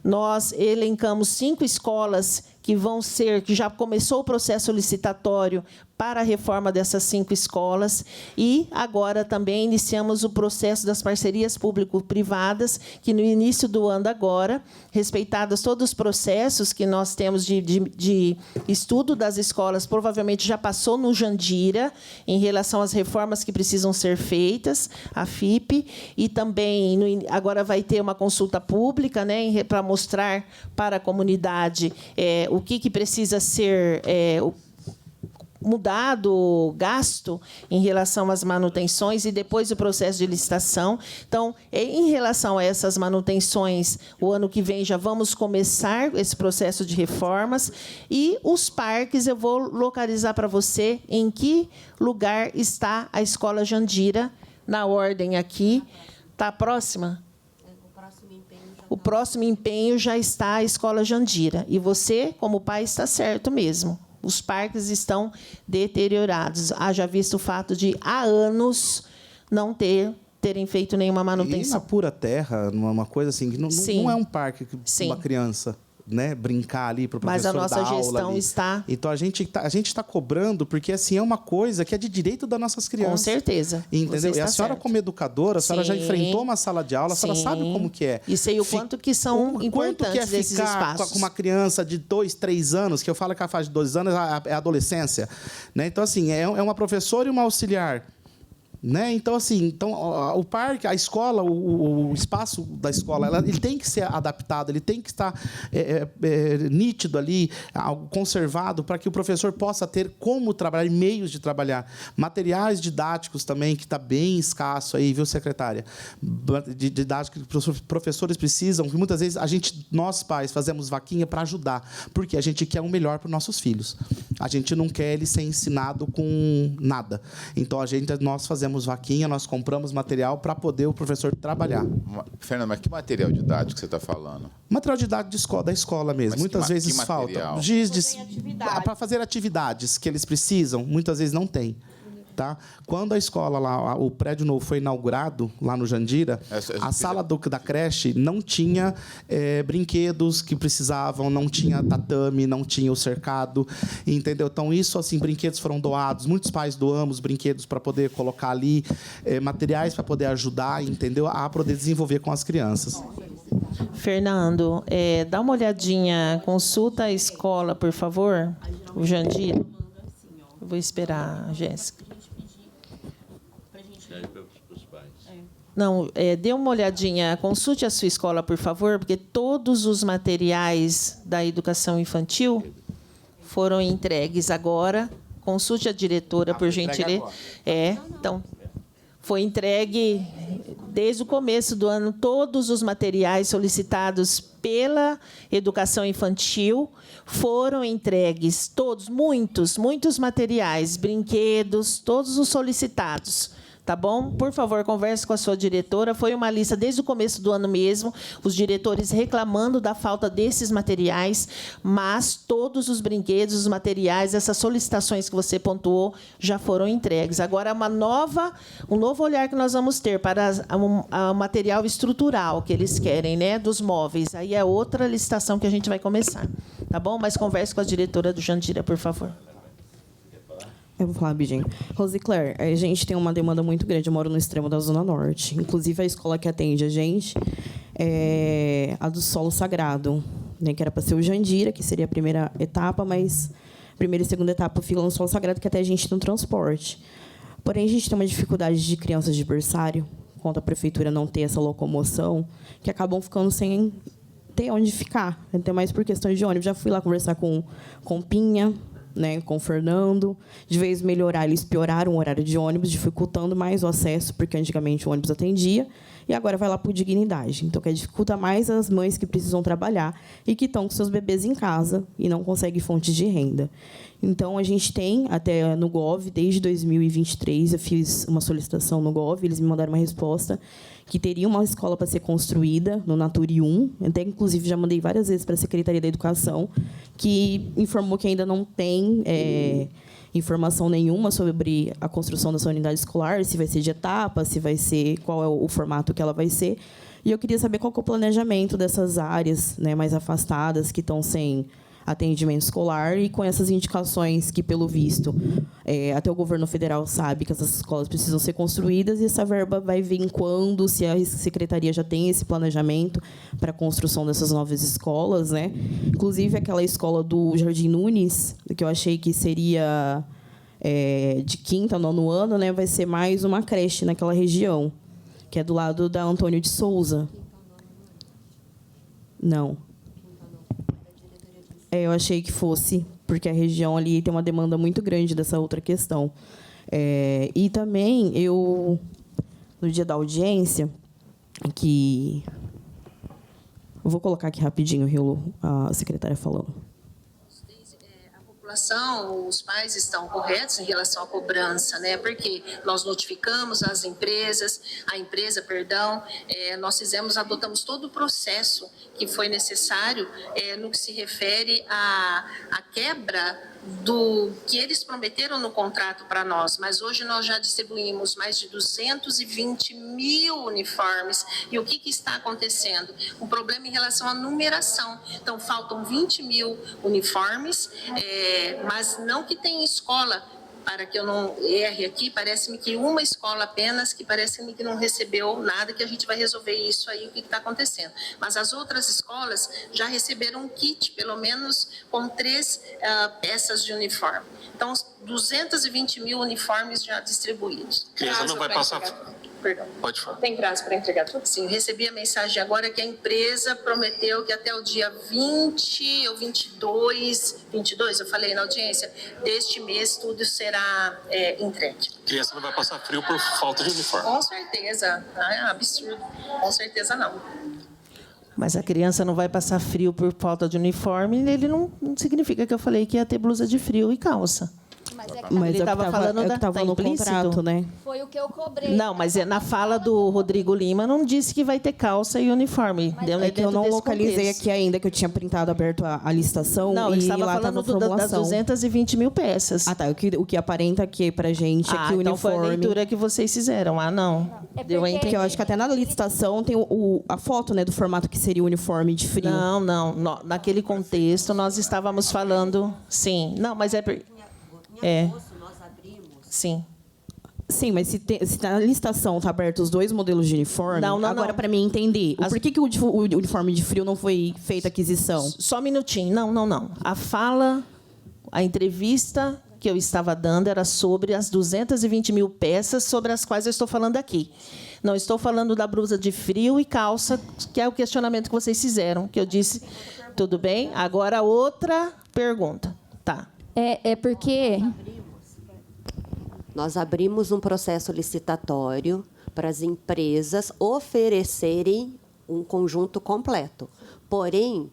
[SPEAKER 2] nós elencamos 5 escolas que já começou o processo licitatório para a reforma dessas 5 escolas, e agora também iniciamos o processo das parcerias público-privadas, que no início do ano agora, respeitados todos os processos que nós temos de estudo das escolas, provavelmente já passou no Jandira, em relação às reformas que precisam ser feitas, a FIP, e também agora vai ter uma consulta pública, né, para mostrar para a comunidade o que precisa ser mudado, gasto em relação às manutenções, e depois o processo de licitação. Então, em relação a essas manutenções, o ano que vem já vamos começar esse processo de reformas. E os parques, eu vou localizar para você em que lugar está a Escola Jandira, na ordem aqui. Está próxima? O próximo empenho já está a Escola Jandira. E você, como pai, está certo mesmo. Os parques estão deteriorados. Haja visto o fato de, há anos, não terem feito nenhuma manutenção.
[SPEAKER 6] E na pura terra, uma coisa assim, que não é um parque que uma criança, né, brincar ali para o professor dar aula. Mas a nossa gestão está... Então, a gente está cobrando, porque assim, é uma coisa que é de direito das nossas crianças.
[SPEAKER 2] Com certeza.
[SPEAKER 6] Entendeu? E a senhora,
[SPEAKER 2] certo,
[SPEAKER 6] como educadora, a senhora já enfrentou uma sala de aula, a senhora sabe como que é.
[SPEAKER 2] E sei o quanto que são importantes esses espaços.
[SPEAKER 6] Com uma criança de 2, 3 anos, que eu falo que a fase de 2 anos é a adolescência. Né? Então, assim, é uma professora e uma auxiliar. Né? Então, assim, o parque, a escola, o espaço da escola, ele tem que ser adaptado, ele tem que estar nítido ali, conservado, para que o professor possa ter como trabalhar, meios de trabalhar. Materiais didáticos também, que está bem escasso aí, viu, secretária? Didáticos que os professores precisam, que muitas vezes nós pais, fazemos vaquinha para ajudar, porque a gente quer o melhor para os nossos filhos. A gente não quer ele ser ensinado com nada. Então, nós fazemos vaquinha, nós compramos material para poder o professor trabalhar.
[SPEAKER 1] Fernando, mas que material didático você está falando?
[SPEAKER 6] Material didático da escola mesmo. Mas muitas vezes falta. Para fazer atividades que eles precisam, muitas vezes não tem. Tá? Quando a escola, lá, o prédio novo foi inaugurado, lá no Jandira, a sala da creche não tinha brinquedos que precisavam, não tinha tatame, não tinha o cercado, entendeu? Então, isso, assim, brinquedos foram doados, muitos pais doamos brinquedos para poder colocar ali, materiais para poder ajudar, entendeu? A poder desenvolver com as crianças.
[SPEAKER 2] Fernando, dá uma olhadinha, consulta a escola, por favor, o Jandira. Eu vou esperar a Jéssica. Não, dê uma olhadinha, consulte a sua escola, por favor, porque todos os materiais da educação infantil foram entregues agora. Consulte a diretora, por gentileza. Então, foi entregue desde o começo do ano todos os materiais solicitados pela educação infantil foram entregues, todos, muitos materiais, brinquedos, todos os solicitados. Tá bom? Por favor, converse com a sua diretora. Foi uma lista desde o começo do ano mesmo, os diretores reclamando da falta desses materiais, mas todos os brinquedos, os materiais, essas solicitações que você pontuou já foram entregues. Agora, um novo olhar que nós vamos ter para o material estrutural que eles querem, né, dos móveis. Aí é outra licitação que a gente vai começar. Tá bom? Mas converse com a diretora do Jandira, por favor.
[SPEAKER 4] Eu vou falar rapidinho. Rosicler, a gente tem uma demanda muito grande. Eu moro no extremo da Zona Norte. Inclusive, a escola que atende a gente é a do Solo Sagrado, né, que era para ser o Jandira, que seria a primeira etapa, mas a primeira e segunda etapa ficam no Solo Sagrado, que até a gente tem um transporte. Porém, a gente tem uma dificuldade de crianças de berçário, quanto a prefeitura não ter essa locomoção, que acabam ficando sem ter onde ficar. Até mais por questões de ônibus. Já fui lá conversar com Pinha, né, com o Fernando, de vez melhorar, eles pioraram o horário de ônibus, dificultando mais o acesso, porque antigamente o ônibus atendia, e agora vai lá por dignidade. Então, que dificulta mais as mães que precisam trabalhar e que estão com seus bebês em casa e não conseguem fontes de renda. Então, a gente tem, até no GOV, desde 2023, eu fiz uma solicitação no GOV, eles me mandaram uma resposta, que teria uma escola para ser construída no Nature 1. Até, inclusive, já mandei várias vezes para a Secretaria da Educação, que informou que ainda não tem informação nenhuma sobre a construção dessa unidade escolar, se vai ser de etapa, se vai ser, qual é o formato que ela vai ser. E eu queria saber qual que é o planejamento dessas áreas, né, mais afastadas, que estão sem atendimento escolar, e com essas indicações que, pelo visto, até o governo federal sabe que essas escolas precisam ser construídas, e essa verba vai vir quando, se a secretaria já tem esse planejamento para a construção dessas novas escolas, né? Inclusive, aquela escola do Jardim Nunes, que eu achei que seria de 5º a 9º ano, né, vai ser mais uma creche naquela região, que é do lado da Antônio de Souza. Não. Eu achei que fosse, porque a região ali tem uma demanda muito grande dessa outra questão. E também, no dia da audiência, que... Eu vou colocar aqui rapidinho, Rilo, a secretária falando.
[SPEAKER 9] População, os pais estão corretos em relação à cobrança, né? Porque nós notificamos a empresa, nós adotamos todo o processo que foi necessário no que se refere à quebra do que eles prometeram no contrato para nós, mas hoje nós já distribuímos mais de 220 mil uniformes. E o que está acontecendo? Um problema em relação à numeração. Então, faltam 20 mil uniformes, mas não que tenha escola, para que eu não erre aqui, parece-me que uma escola apenas, que parece-me que não recebeu nada, que a gente vai resolver isso aí, o que está acontecendo. Mas as outras escolas já receberam um kit, pelo menos com 3 peças de uniforme. Então, 220 mil uniformes já distribuídos.
[SPEAKER 10] Criança não vai passar...
[SPEAKER 9] Perdão.
[SPEAKER 10] Pode falar.
[SPEAKER 9] Tem prazo para entregar tudo? Sim, recebi a mensagem agora que a empresa prometeu que até o dia 20 ou 22, eu falei na audiência, deste mês tudo será entregue.
[SPEAKER 10] Criança não vai passar frio por falta de uniforme.
[SPEAKER 9] Com certeza, é absurdo. Com certeza não.
[SPEAKER 2] Mas a criança não vai passar frio por falta de uniforme, ele não significa que eu falei que ia ter blusa de frio e calça.
[SPEAKER 7] Mas
[SPEAKER 2] ele estava falando
[SPEAKER 4] que estava no contrato, né?
[SPEAKER 7] Foi o que eu cobrei.
[SPEAKER 2] Não, mas na fala do Rodrigo Lima não disse que vai ter calça e uniforme.
[SPEAKER 4] É que eu não localizei aqui ainda, que eu tinha printado aberto a licitação.
[SPEAKER 2] Não, ele estava falando das 220 mil peças.
[SPEAKER 4] Ah, tá. O que aparenta aqui pra gente é que o
[SPEAKER 2] então
[SPEAKER 4] uniforme...
[SPEAKER 2] foi a leitura que vocês fizeram. Não. Deu a entender.
[SPEAKER 4] Porque eu acho que até na licitação tem a foto, né, do formato que seria o uniforme de frio.
[SPEAKER 2] Não. Naquele contexto, nós estávamos falando... Sim. Não, mas é... Sim.
[SPEAKER 4] Sim, mas se na licitação está aberto os 2 modelos de uniforme, agora, para mim entender, por que o uniforme de frio não foi feita aquisição?
[SPEAKER 2] Só um minutinho. Não. A entrevista que eu estava dando era sobre as 220 mil peças sobre as quais eu estou falando aqui. Não estou falando da blusa de frio e calça, que é o questionamento que vocês fizeram, que eu disse, tudo bem? Agora, outra pergunta. Tá.
[SPEAKER 7] É porque...
[SPEAKER 5] Nós abrimos um processo licitatório para as empresas oferecerem um conjunto completo. Porém,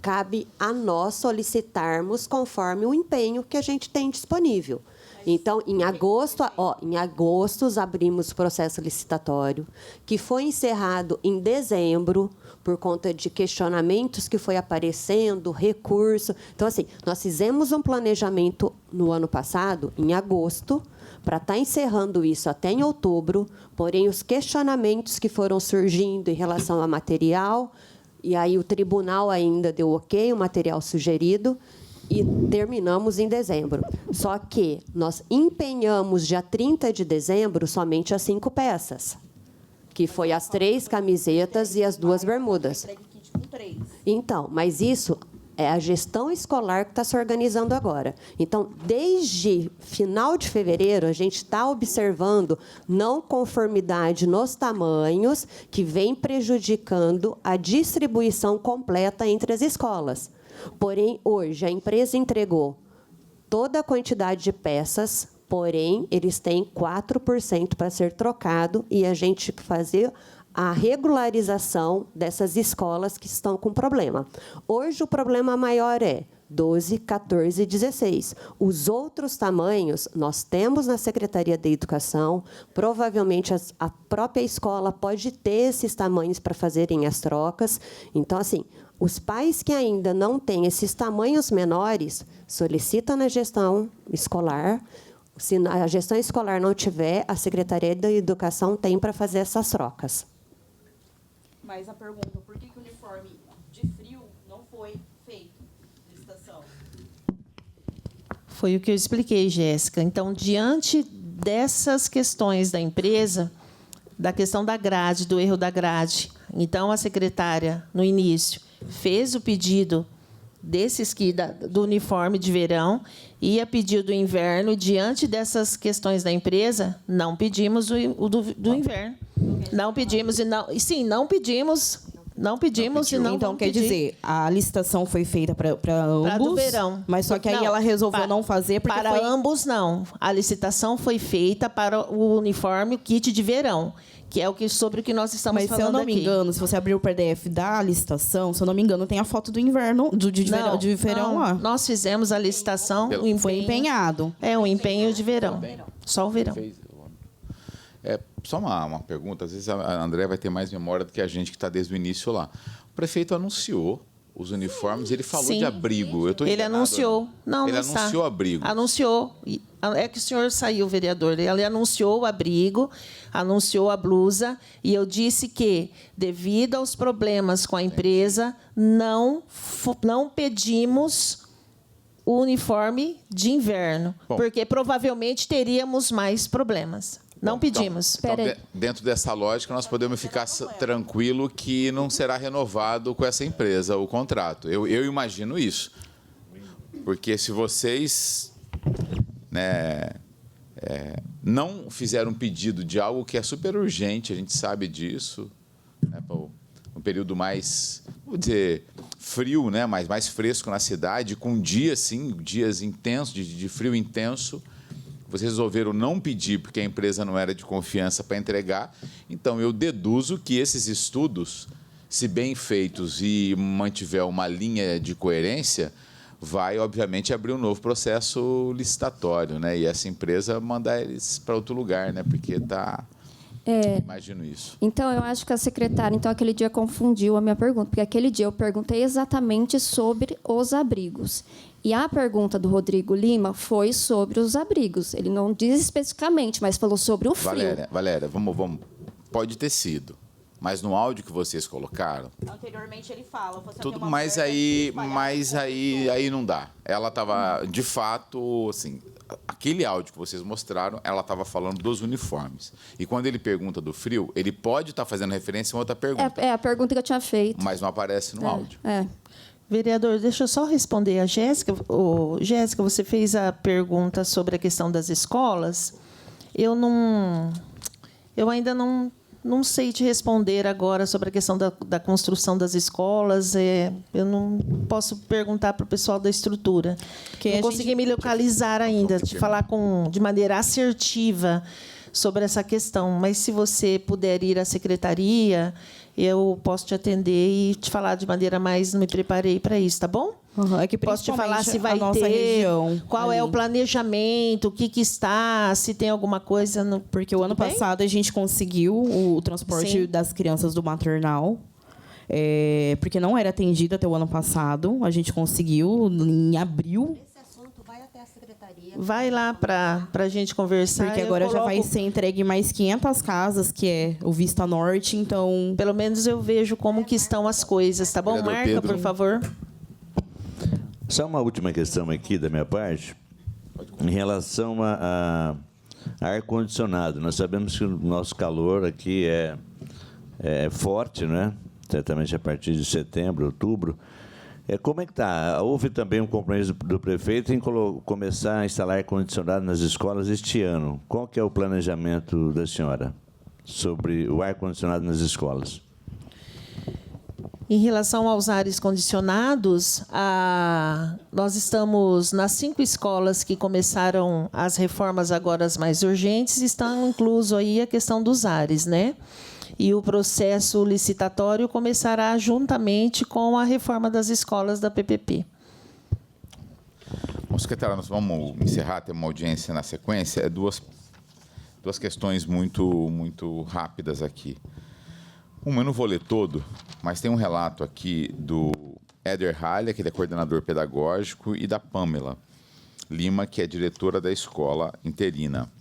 [SPEAKER 5] cabe a nós solicitarmos conforme o empenho que a gente tem disponível. Então, em agosto abrimos o processo licitatório, que foi encerrado em dezembro, por conta de questionamentos que foi aparecendo, recurso. Então, assim, nós fizemos um planejamento no ano passado, em agosto, para estar encerrando isso até em outubro, porém, os questionamentos que foram surgindo em relação a material, e aí o tribunal ainda deu ok, o material sugerido, e terminamos em dezembro. Só que nós empenhamos, dia 30 de dezembro, somente as 5 peças, que foi as 3 camisetas e as 2 bermudas. Então, mas isso é a gestão escolar que está se organizando agora. Então, desde final de fevereiro, a gente está observando não conformidade nos tamanhos, que vem prejudicando a distribuição completa entre as escolas. Porém, hoje, a empresa entregou toda a quantidade de peças, porém, eles têm 4% para ser trocado e a gente fazer a regularização dessas escolas que estão com problema. Hoje, o problema maior é 12, 14 e 16. Os outros tamanhos nós temos na Secretaria de Educação. Provavelmente a própria escola pode ter esses tamanhos para fazerem as trocas. Então, assim, os pais que ainda não têm esses tamanhos menores, solicitam na gestão escolar. Se a gestão escolar não tiver, a Secretaria da Educação tem para fazer essas trocas.
[SPEAKER 8] Mas a pergunta, por que o uniforme de frio não foi feito? Licitação.
[SPEAKER 2] Foi o que eu expliquei, Jéssica. Então, diante dessas questões da empresa, da questão da grade, do erro da grade, então a secretária, no início, fez o pedido do uniforme de verão e a pedido do inverno. E, diante dessas questões da empresa, não pedimos o do inverno. Não pedimos e não... Sim, não pedimos... Não pedimos e não
[SPEAKER 8] então,
[SPEAKER 2] vamos
[SPEAKER 8] quer
[SPEAKER 2] pedir.
[SPEAKER 8] dizer, a licitação foi feita para ambos,
[SPEAKER 2] Para do verão.
[SPEAKER 8] mas só que aí ela resolveu não fazer porque
[SPEAKER 2] para ambos, não. A licitação foi feita para o uniforme, o kit de verão, que é sobre o que nós estamos
[SPEAKER 8] mas,
[SPEAKER 2] falando aqui.
[SPEAKER 8] Mas, se eu não me engano, se você abrir o PDF da licitação, se eu não me engano, tem a foto do inverno, de verão lá.
[SPEAKER 2] Nós fizemos a licitação,
[SPEAKER 8] foi empenhado.
[SPEAKER 2] É, um empenho de verão. Só o verão.
[SPEAKER 1] Só uma pergunta, às vezes a André vai ter mais memória do que a gente que está desde o início lá. O prefeito anunciou os uniformes, ele falou de abrigo.
[SPEAKER 2] Ele anunciou. Não,
[SPEAKER 1] ele
[SPEAKER 2] não
[SPEAKER 1] anunciou abrigo.
[SPEAKER 2] Anunciou. É que o senhor saiu, vereador. Ele anunciou o abrigo, anunciou a blusa, e eu disse que, devido aos problemas com a empresa, não pedimos o uniforme de inverno, porque provavelmente teríamos mais problemas. Não pedimos.
[SPEAKER 1] Então, dentro dessa lógica, nós podemos ficar tranquilo que não será renovado com essa empresa o contrato. Eu imagino isso. Porque se vocês não fizeram um pedido de algo que é super urgente, a gente sabe disso, um período mais, vou dizer, frio, né? mais fresco na cidade, com dias intensos, de frio intenso, vocês resolveram não pedir porque a empresa não era de confiança para entregar. Então, eu deduzo que esses estudos, se bem feitos e mantiver uma linha de coerência, vai, obviamente, abrir um novo processo licitatório, né? E essa empresa mandar eles para outro lugar, né? Porque está... Imagino isso.
[SPEAKER 7] Então, eu acho que a secretária, aquele dia, confundiu a minha pergunta, porque aquele dia eu perguntei exatamente sobre os abrigos. E a pergunta do Rodrigo Lima foi sobre os abrigos. Ele não diz especificamente, mas falou sobre o frio.
[SPEAKER 1] Valéria, vamos. Pode ter sido. Mas no áudio que vocês colocaram...
[SPEAKER 8] Anteriormente ele fala...
[SPEAKER 1] mas aí não dá. Ela estava, de fato, assim... Aquele áudio que vocês mostraram, ela estava falando dos uniformes. E quando ele pergunta do frio, ele pode estar fazendo referência a outra pergunta.
[SPEAKER 7] É a pergunta que eu tinha feito.
[SPEAKER 1] Mas não aparece no áudio.
[SPEAKER 2] Vereador, deixa eu só responder a Jéssica. Jéssica, você fez a pergunta sobre a questão das escolas. Eu ainda não sei te responder agora sobre a questão da construção das escolas. Eu não posso perguntar para o pessoal da estrutura. Não consegui me localizar ainda, te falar de maneira assertiva sobre essa questão. Mas, se você puder ir à secretaria, eu posso te atender e te falar de maneira mais... Não me preparei para isso, tá bom?
[SPEAKER 8] É que
[SPEAKER 2] posso te falar se vai ter,
[SPEAKER 8] região,
[SPEAKER 2] qual é o planejamento, o que está, se tem alguma coisa...
[SPEAKER 8] Porque o ano passado a gente conseguiu o transporte das crianças do maternal, porque não era atendido até o ano passado. A gente conseguiu em abril.
[SPEAKER 5] Esse assunto vai até a secretaria.
[SPEAKER 2] Vai lá para a gente conversar.
[SPEAKER 8] Porque agora já vai ser entregue mais 500 casas, que é o Vista Norte, então...
[SPEAKER 2] Pelo menos eu vejo como que estão as coisas, tá bom? Marca, Pedro, por favor.
[SPEAKER 3] Só uma última questão aqui da minha parte, em relação a ar-condicionado. Nós sabemos que o nosso calor aqui é forte, né? Certamente a partir de setembro, outubro. Como é que está? Houve também um compromisso do prefeito em começar a instalar ar-condicionado nas escolas este ano. Qual que é o planejamento da senhora sobre o ar-condicionado nas escolas?
[SPEAKER 2] Em relação aos ares condicionados, nós estamos nas 5 escolas que começaram as reformas agora as mais urgentes, estão incluso aí a questão dos ares, né? E o processo licitatório começará juntamente com a reforma das escolas da PPP.
[SPEAKER 1] Bom, secretária, nós vamos encerrar, ter uma audiência na sequência. Duas questões muito rápidas aqui. Uma, eu não vou ler todo, mas tem um relato aqui do Éder Halha, que ele é coordenador pedagógico, e da Pamela Lima, que é diretora da escola interina.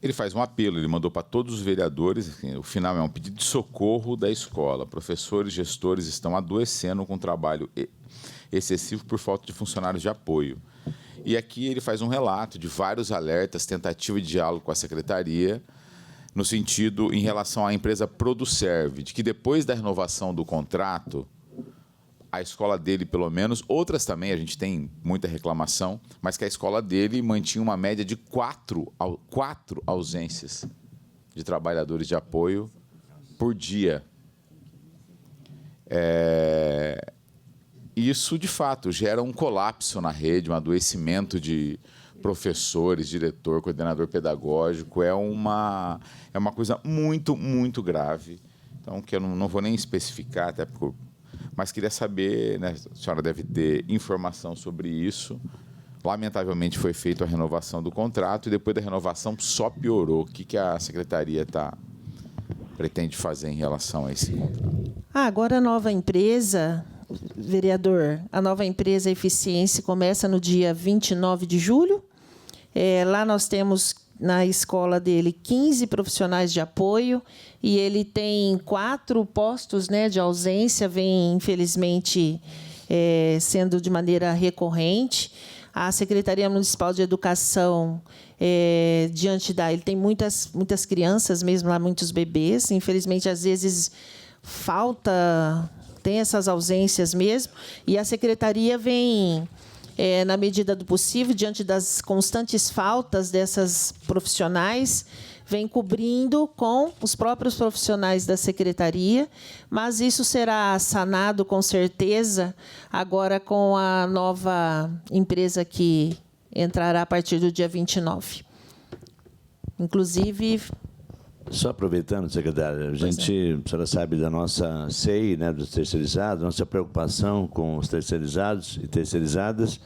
[SPEAKER 1] Ele faz um apelo, ele mandou para todos os vereadores, assim, o final é um pedido de socorro da escola. Professores, gestores estão adoecendo com trabalho excessivo por falta de funcionários de apoio. E aqui ele faz um relato de vários alertas, tentativa de diálogo com a secretaria, no sentido, em relação à empresa Produserve, de que depois da renovação do contrato, a escola dele, pelo menos, outras também, a gente tem muita reclamação, mas que a escola dele mantinha uma média de 4 ausências de trabalhadores de apoio por dia. Isso, de fato, gera um colapso na rede, um adoecimento de professores, diretor, coordenador pedagógico. É uma coisa muito grave. Então, que eu não vou nem especificar, até porque... Mas queria saber, né, a senhora deve ter informação sobre isso. Lamentavelmente, foi feita a renovação do contrato e, depois da renovação, só piorou. O que a secretaria pretende fazer em relação a esse contrato?
[SPEAKER 2] Agora a nova empresa, vereador, a nova empresa Eficiência começa no dia 29 de julho. Lá nós temos, na escola dele, 15 profissionais de apoio e ele tem 4 postos, né, de ausência, vem, infelizmente, sendo de maneira recorrente. A Secretaria Municipal de Educação, diante da... Ele tem muitas crianças mesmo lá, muitos bebês. Infelizmente, às vezes, tem essas ausências mesmo. E a Secretaria vem... na medida do possível, diante das constantes faltas dessas profissionais, vem cobrindo com os próprios profissionais da secretaria, mas isso será sanado, com certeza, agora com a nova empresa que entrará a partir do dia 29. Inclusive...
[SPEAKER 3] Só aproveitando, secretária, a senhora sabe da nossa CEI, né, dos terceirizados, nossa preocupação com os terceirizados e terceirizadas.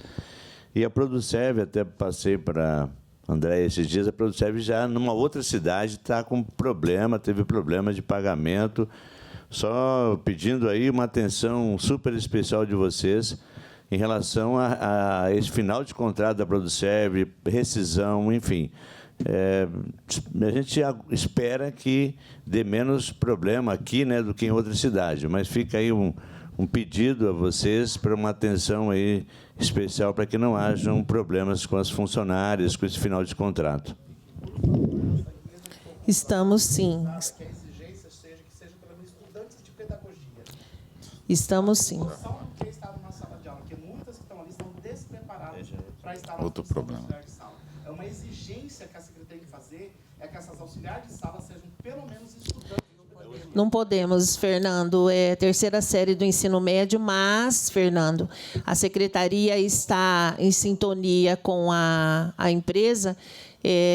[SPEAKER 3] E a Produserve, até passei para a Andréia esses dias, a Produserve já numa outra cidade está com problema, teve problema de pagamento. Só pedindo aí uma atenção super especial de vocês em relação a esse final de contrato da Produserve, rescisão, enfim. A gente espera que dê menos problema aqui, né, do que em outra cidade, mas fica aí um pedido a vocês para uma atenção aí especial para que não hajam problemas com as funcionárias com esse final de contrato.
[SPEAKER 2] Estamos, sim.
[SPEAKER 6] Que a exigência seja que seja pelo menos estudantes de pedagogia.
[SPEAKER 2] Estamos, sim.
[SPEAKER 6] Só porque está numa sala de aula, porque muitas que estão ali estão despreparadas para estar na
[SPEAKER 1] Outro problema.
[SPEAKER 6] auxiliar de sala. É uma exigência que a Secretaria tem que fazer, é que essas auxiliares de sala sejam pelo menos estudantes.
[SPEAKER 2] Não podemos, Fernando, é a terceira série do ensino médio, mas, Fernando, a secretaria está em sintonia com a empresa,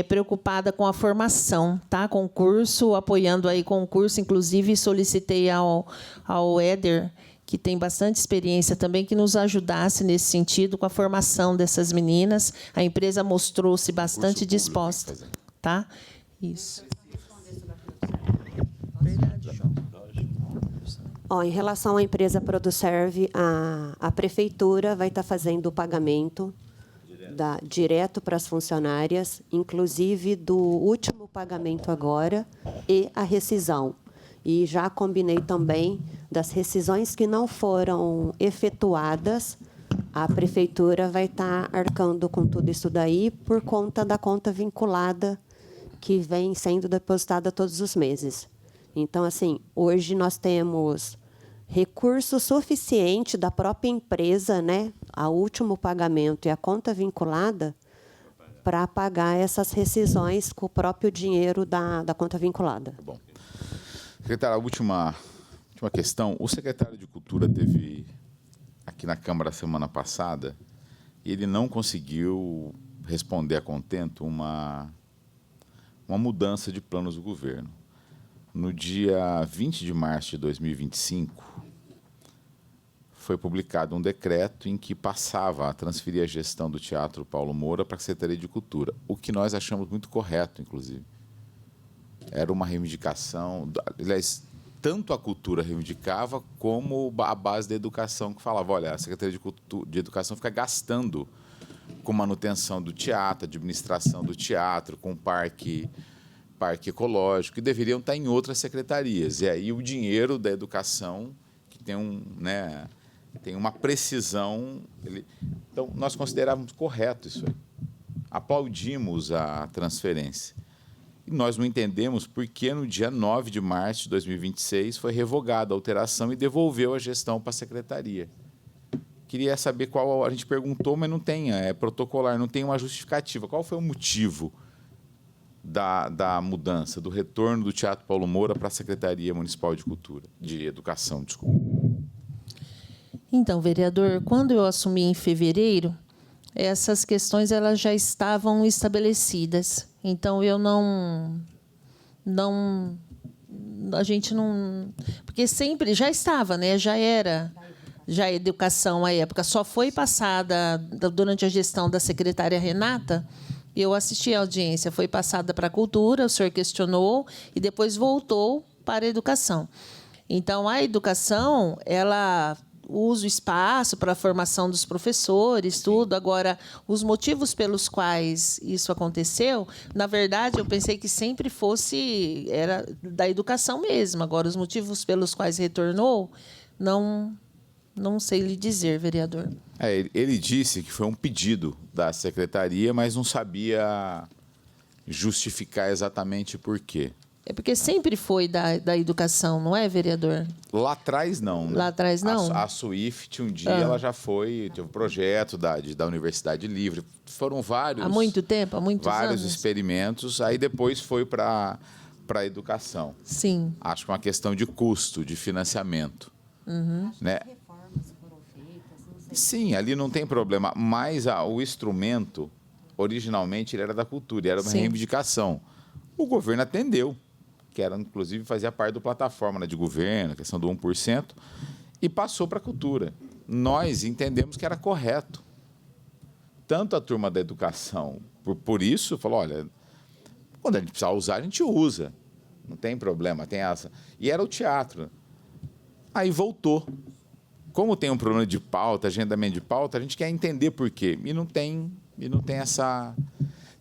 [SPEAKER 2] preocupada com a formação, tá? Concurso, apoiando aí concurso, inclusive solicitei ao Éder, que tem bastante experiência também, que nos ajudasse nesse sentido com a formação dessas meninas. A empresa mostrou-se bastante disposta, tá? Isso.
[SPEAKER 5] Em relação à empresa Produserve, a prefeitura vai estar fazendo o pagamento direto para as funcionárias, inclusive do último pagamento agora e a rescisão. E já combinei também das rescisões que não foram efetuadas, a prefeitura vai estar arcando com tudo isso daí por conta da conta vinculada que vem sendo depositada todos os meses. Então, assim, hoje nós temos recurso suficiente da própria empresa, né, ao último pagamento e a conta vinculada, para pagar essas rescisões com o próprio dinheiro da conta vinculada.
[SPEAKER 1] Bom. Secretária, a última questão. O secretário de Cultura teve aqui na Câmara semana passada e ele não conseguiu responder a contento uma mudança de planos do governo. No dia 20 de março de 2025, foi publicado um decreto em que passava a transferir a gestão do Teatro Paulo Moura para a Secretaria de Cultura, o que nós achamos muito correto, inclusive. Era uma reivindicação, aliás, tanto a cultura reivindicava, como a base da educação, que falava, olha, a Secretaria de Educação fica gastando com manutenção do teatro, administração do teatro, com parque ecológico, e deveriam estar em outras secretarias. E aí o dinheiro da educação, que tem tem uma precisão... Então, nós considerávamos correto isso aí. Aplaudimos a transferência. E nós não entendemos por que, no dia 9 de março de 2026, foi revogada a alteração e devolveu a gestão para a secretaria. Queria saber qual... A gente perguntou, mas não tem, é protocolar, não tem uma justificativa. Qual foi o motivo da mudança, do retorno do Teatro Paulo Moura para a Secretaria Municipal de Cultura, de Educação, desculpa?
[SPEAKER 2] Então, vereador, quando eu assumi em fevereiro, essas questões elas já estavam estabelecidas. Então, eu a gente não... Porque sempre já estava, né? Já a educação à época. Só foi passada, durante a gestão da secretária Renata, eu assisti à audiência, foi passada para a cultura, o senhor questionou, e depois voltou para a educação. Então, a educação, ela usa o espaço para a formação dos professores, tudo. Agora, os motivos pelos quais isso aconteceu, na verdade, eu pensei que sempre era da educação mesmo. Agora, os motivos pelos quais retornou, não sei lhe dizer, vereador.
[SPEAKER 1] Ele disse que foi um pedido da secretaria, mas não sabia justificar exatamente por quê.
[SPEAKER 2] É porque sempre foi da educação, não é, vereador?
[SPEAKER 1] Lá atrás, não. Né?
[SPEAKER 2] Lá atrás, não?
[SPEAKER 1] A Swift, um dia, ela já teve um projeto da Universidade Livre. Foram vários...
[SPEAKER 2] Há muito tempo? Há muitos anos?
[SPEAKER 1] Vários experimentos. Aí depois foi para a educação.
[SPEAKER 2] Sim.
[SPEAKER 1] Acho que é uma questão de custo, de financiamento.
[SPEAKER 2] Uhum.
[SPEAKER 1] Né? Sim, ali não tem problema. Mas o instrumento, originalmente, ele era da cultura, era uma reivindicação. O governo atendeu, que era, inclusive, fazia parte da plataforma de governo, a questão do 1%, e passou para a cultura. Nós entendemos que era correto. Tanto a turma da educação, por isso, falou, olha, quando a gente precisar usar, a gente usa. Não tem problema, tem essa. E era o teatro. Aí voltou. Como tem um problema de pauta, agendamento de pauta, a gente quer entender por quê. E não tem essa...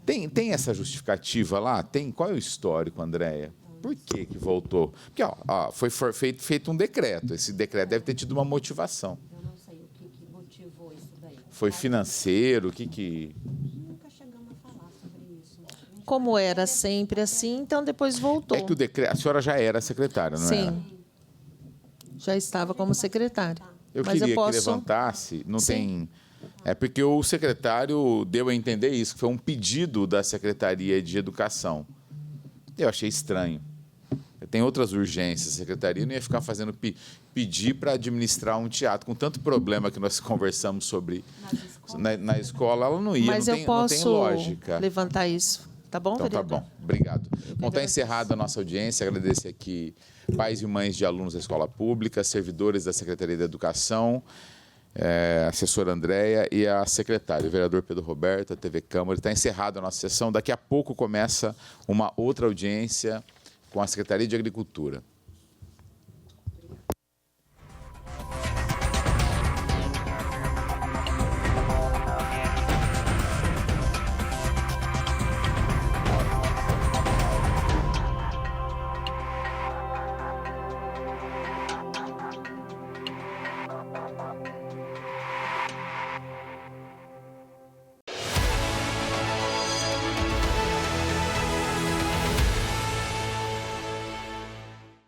[SPEAKER 1] Tem essa justificativa lá? Tem? Qual é o histórico, Andréia? Por que voltou? Porque foi feito um decreto. Esse decreto deve ter tido uma motivação.
[SPEAKER 5] Eu não sei o que motivou isso daí.
[SPEAKER 1] Foi financeiro?
[SPEAKER 5] Nunca chegamos a falar sobre isso.
[SPEAKER 2] Como era sempre assim, então depois voltou.
[SPEAKER 1] É que o decreto... A senhora já era secretária, não era?
[SPEAKER 2] Sim. Já estava como secretária.
[SPEAKER 1] Eu queria que levantasse... Não tem... É porque o secretário deu a entender isso, que foi um pedido da Secretaria de Educação. Eu achei estranho. Tem outras urgências. A Secretaria não ia ficar fazendo pedir para administrar um teatro. Com tanto problema que nós conversamos sobre na escola, ela não ia.
[SPEAKER 2] Mas
[SPEAKER 1] não tem lógica.
[SPEAKER 2] Levantar isso. Tá bom,
[SPEAKER 1] então,
[SPEAKER 2] vereador?
[SPEAKER 1] Tá bom. Obrigado. Bom, está encerrada a nossa audiência. Agradecer aqui pais e mães de alunos da escola pública, servidores da Secretaria da Educação, a assessora Andréia e a secretária, o vereador Pedro Roberto, a TV Câmara. Está encerrada a nossa sessão. Daqui a pouco começa uma outra audiência com a Secretaria de Agricultura.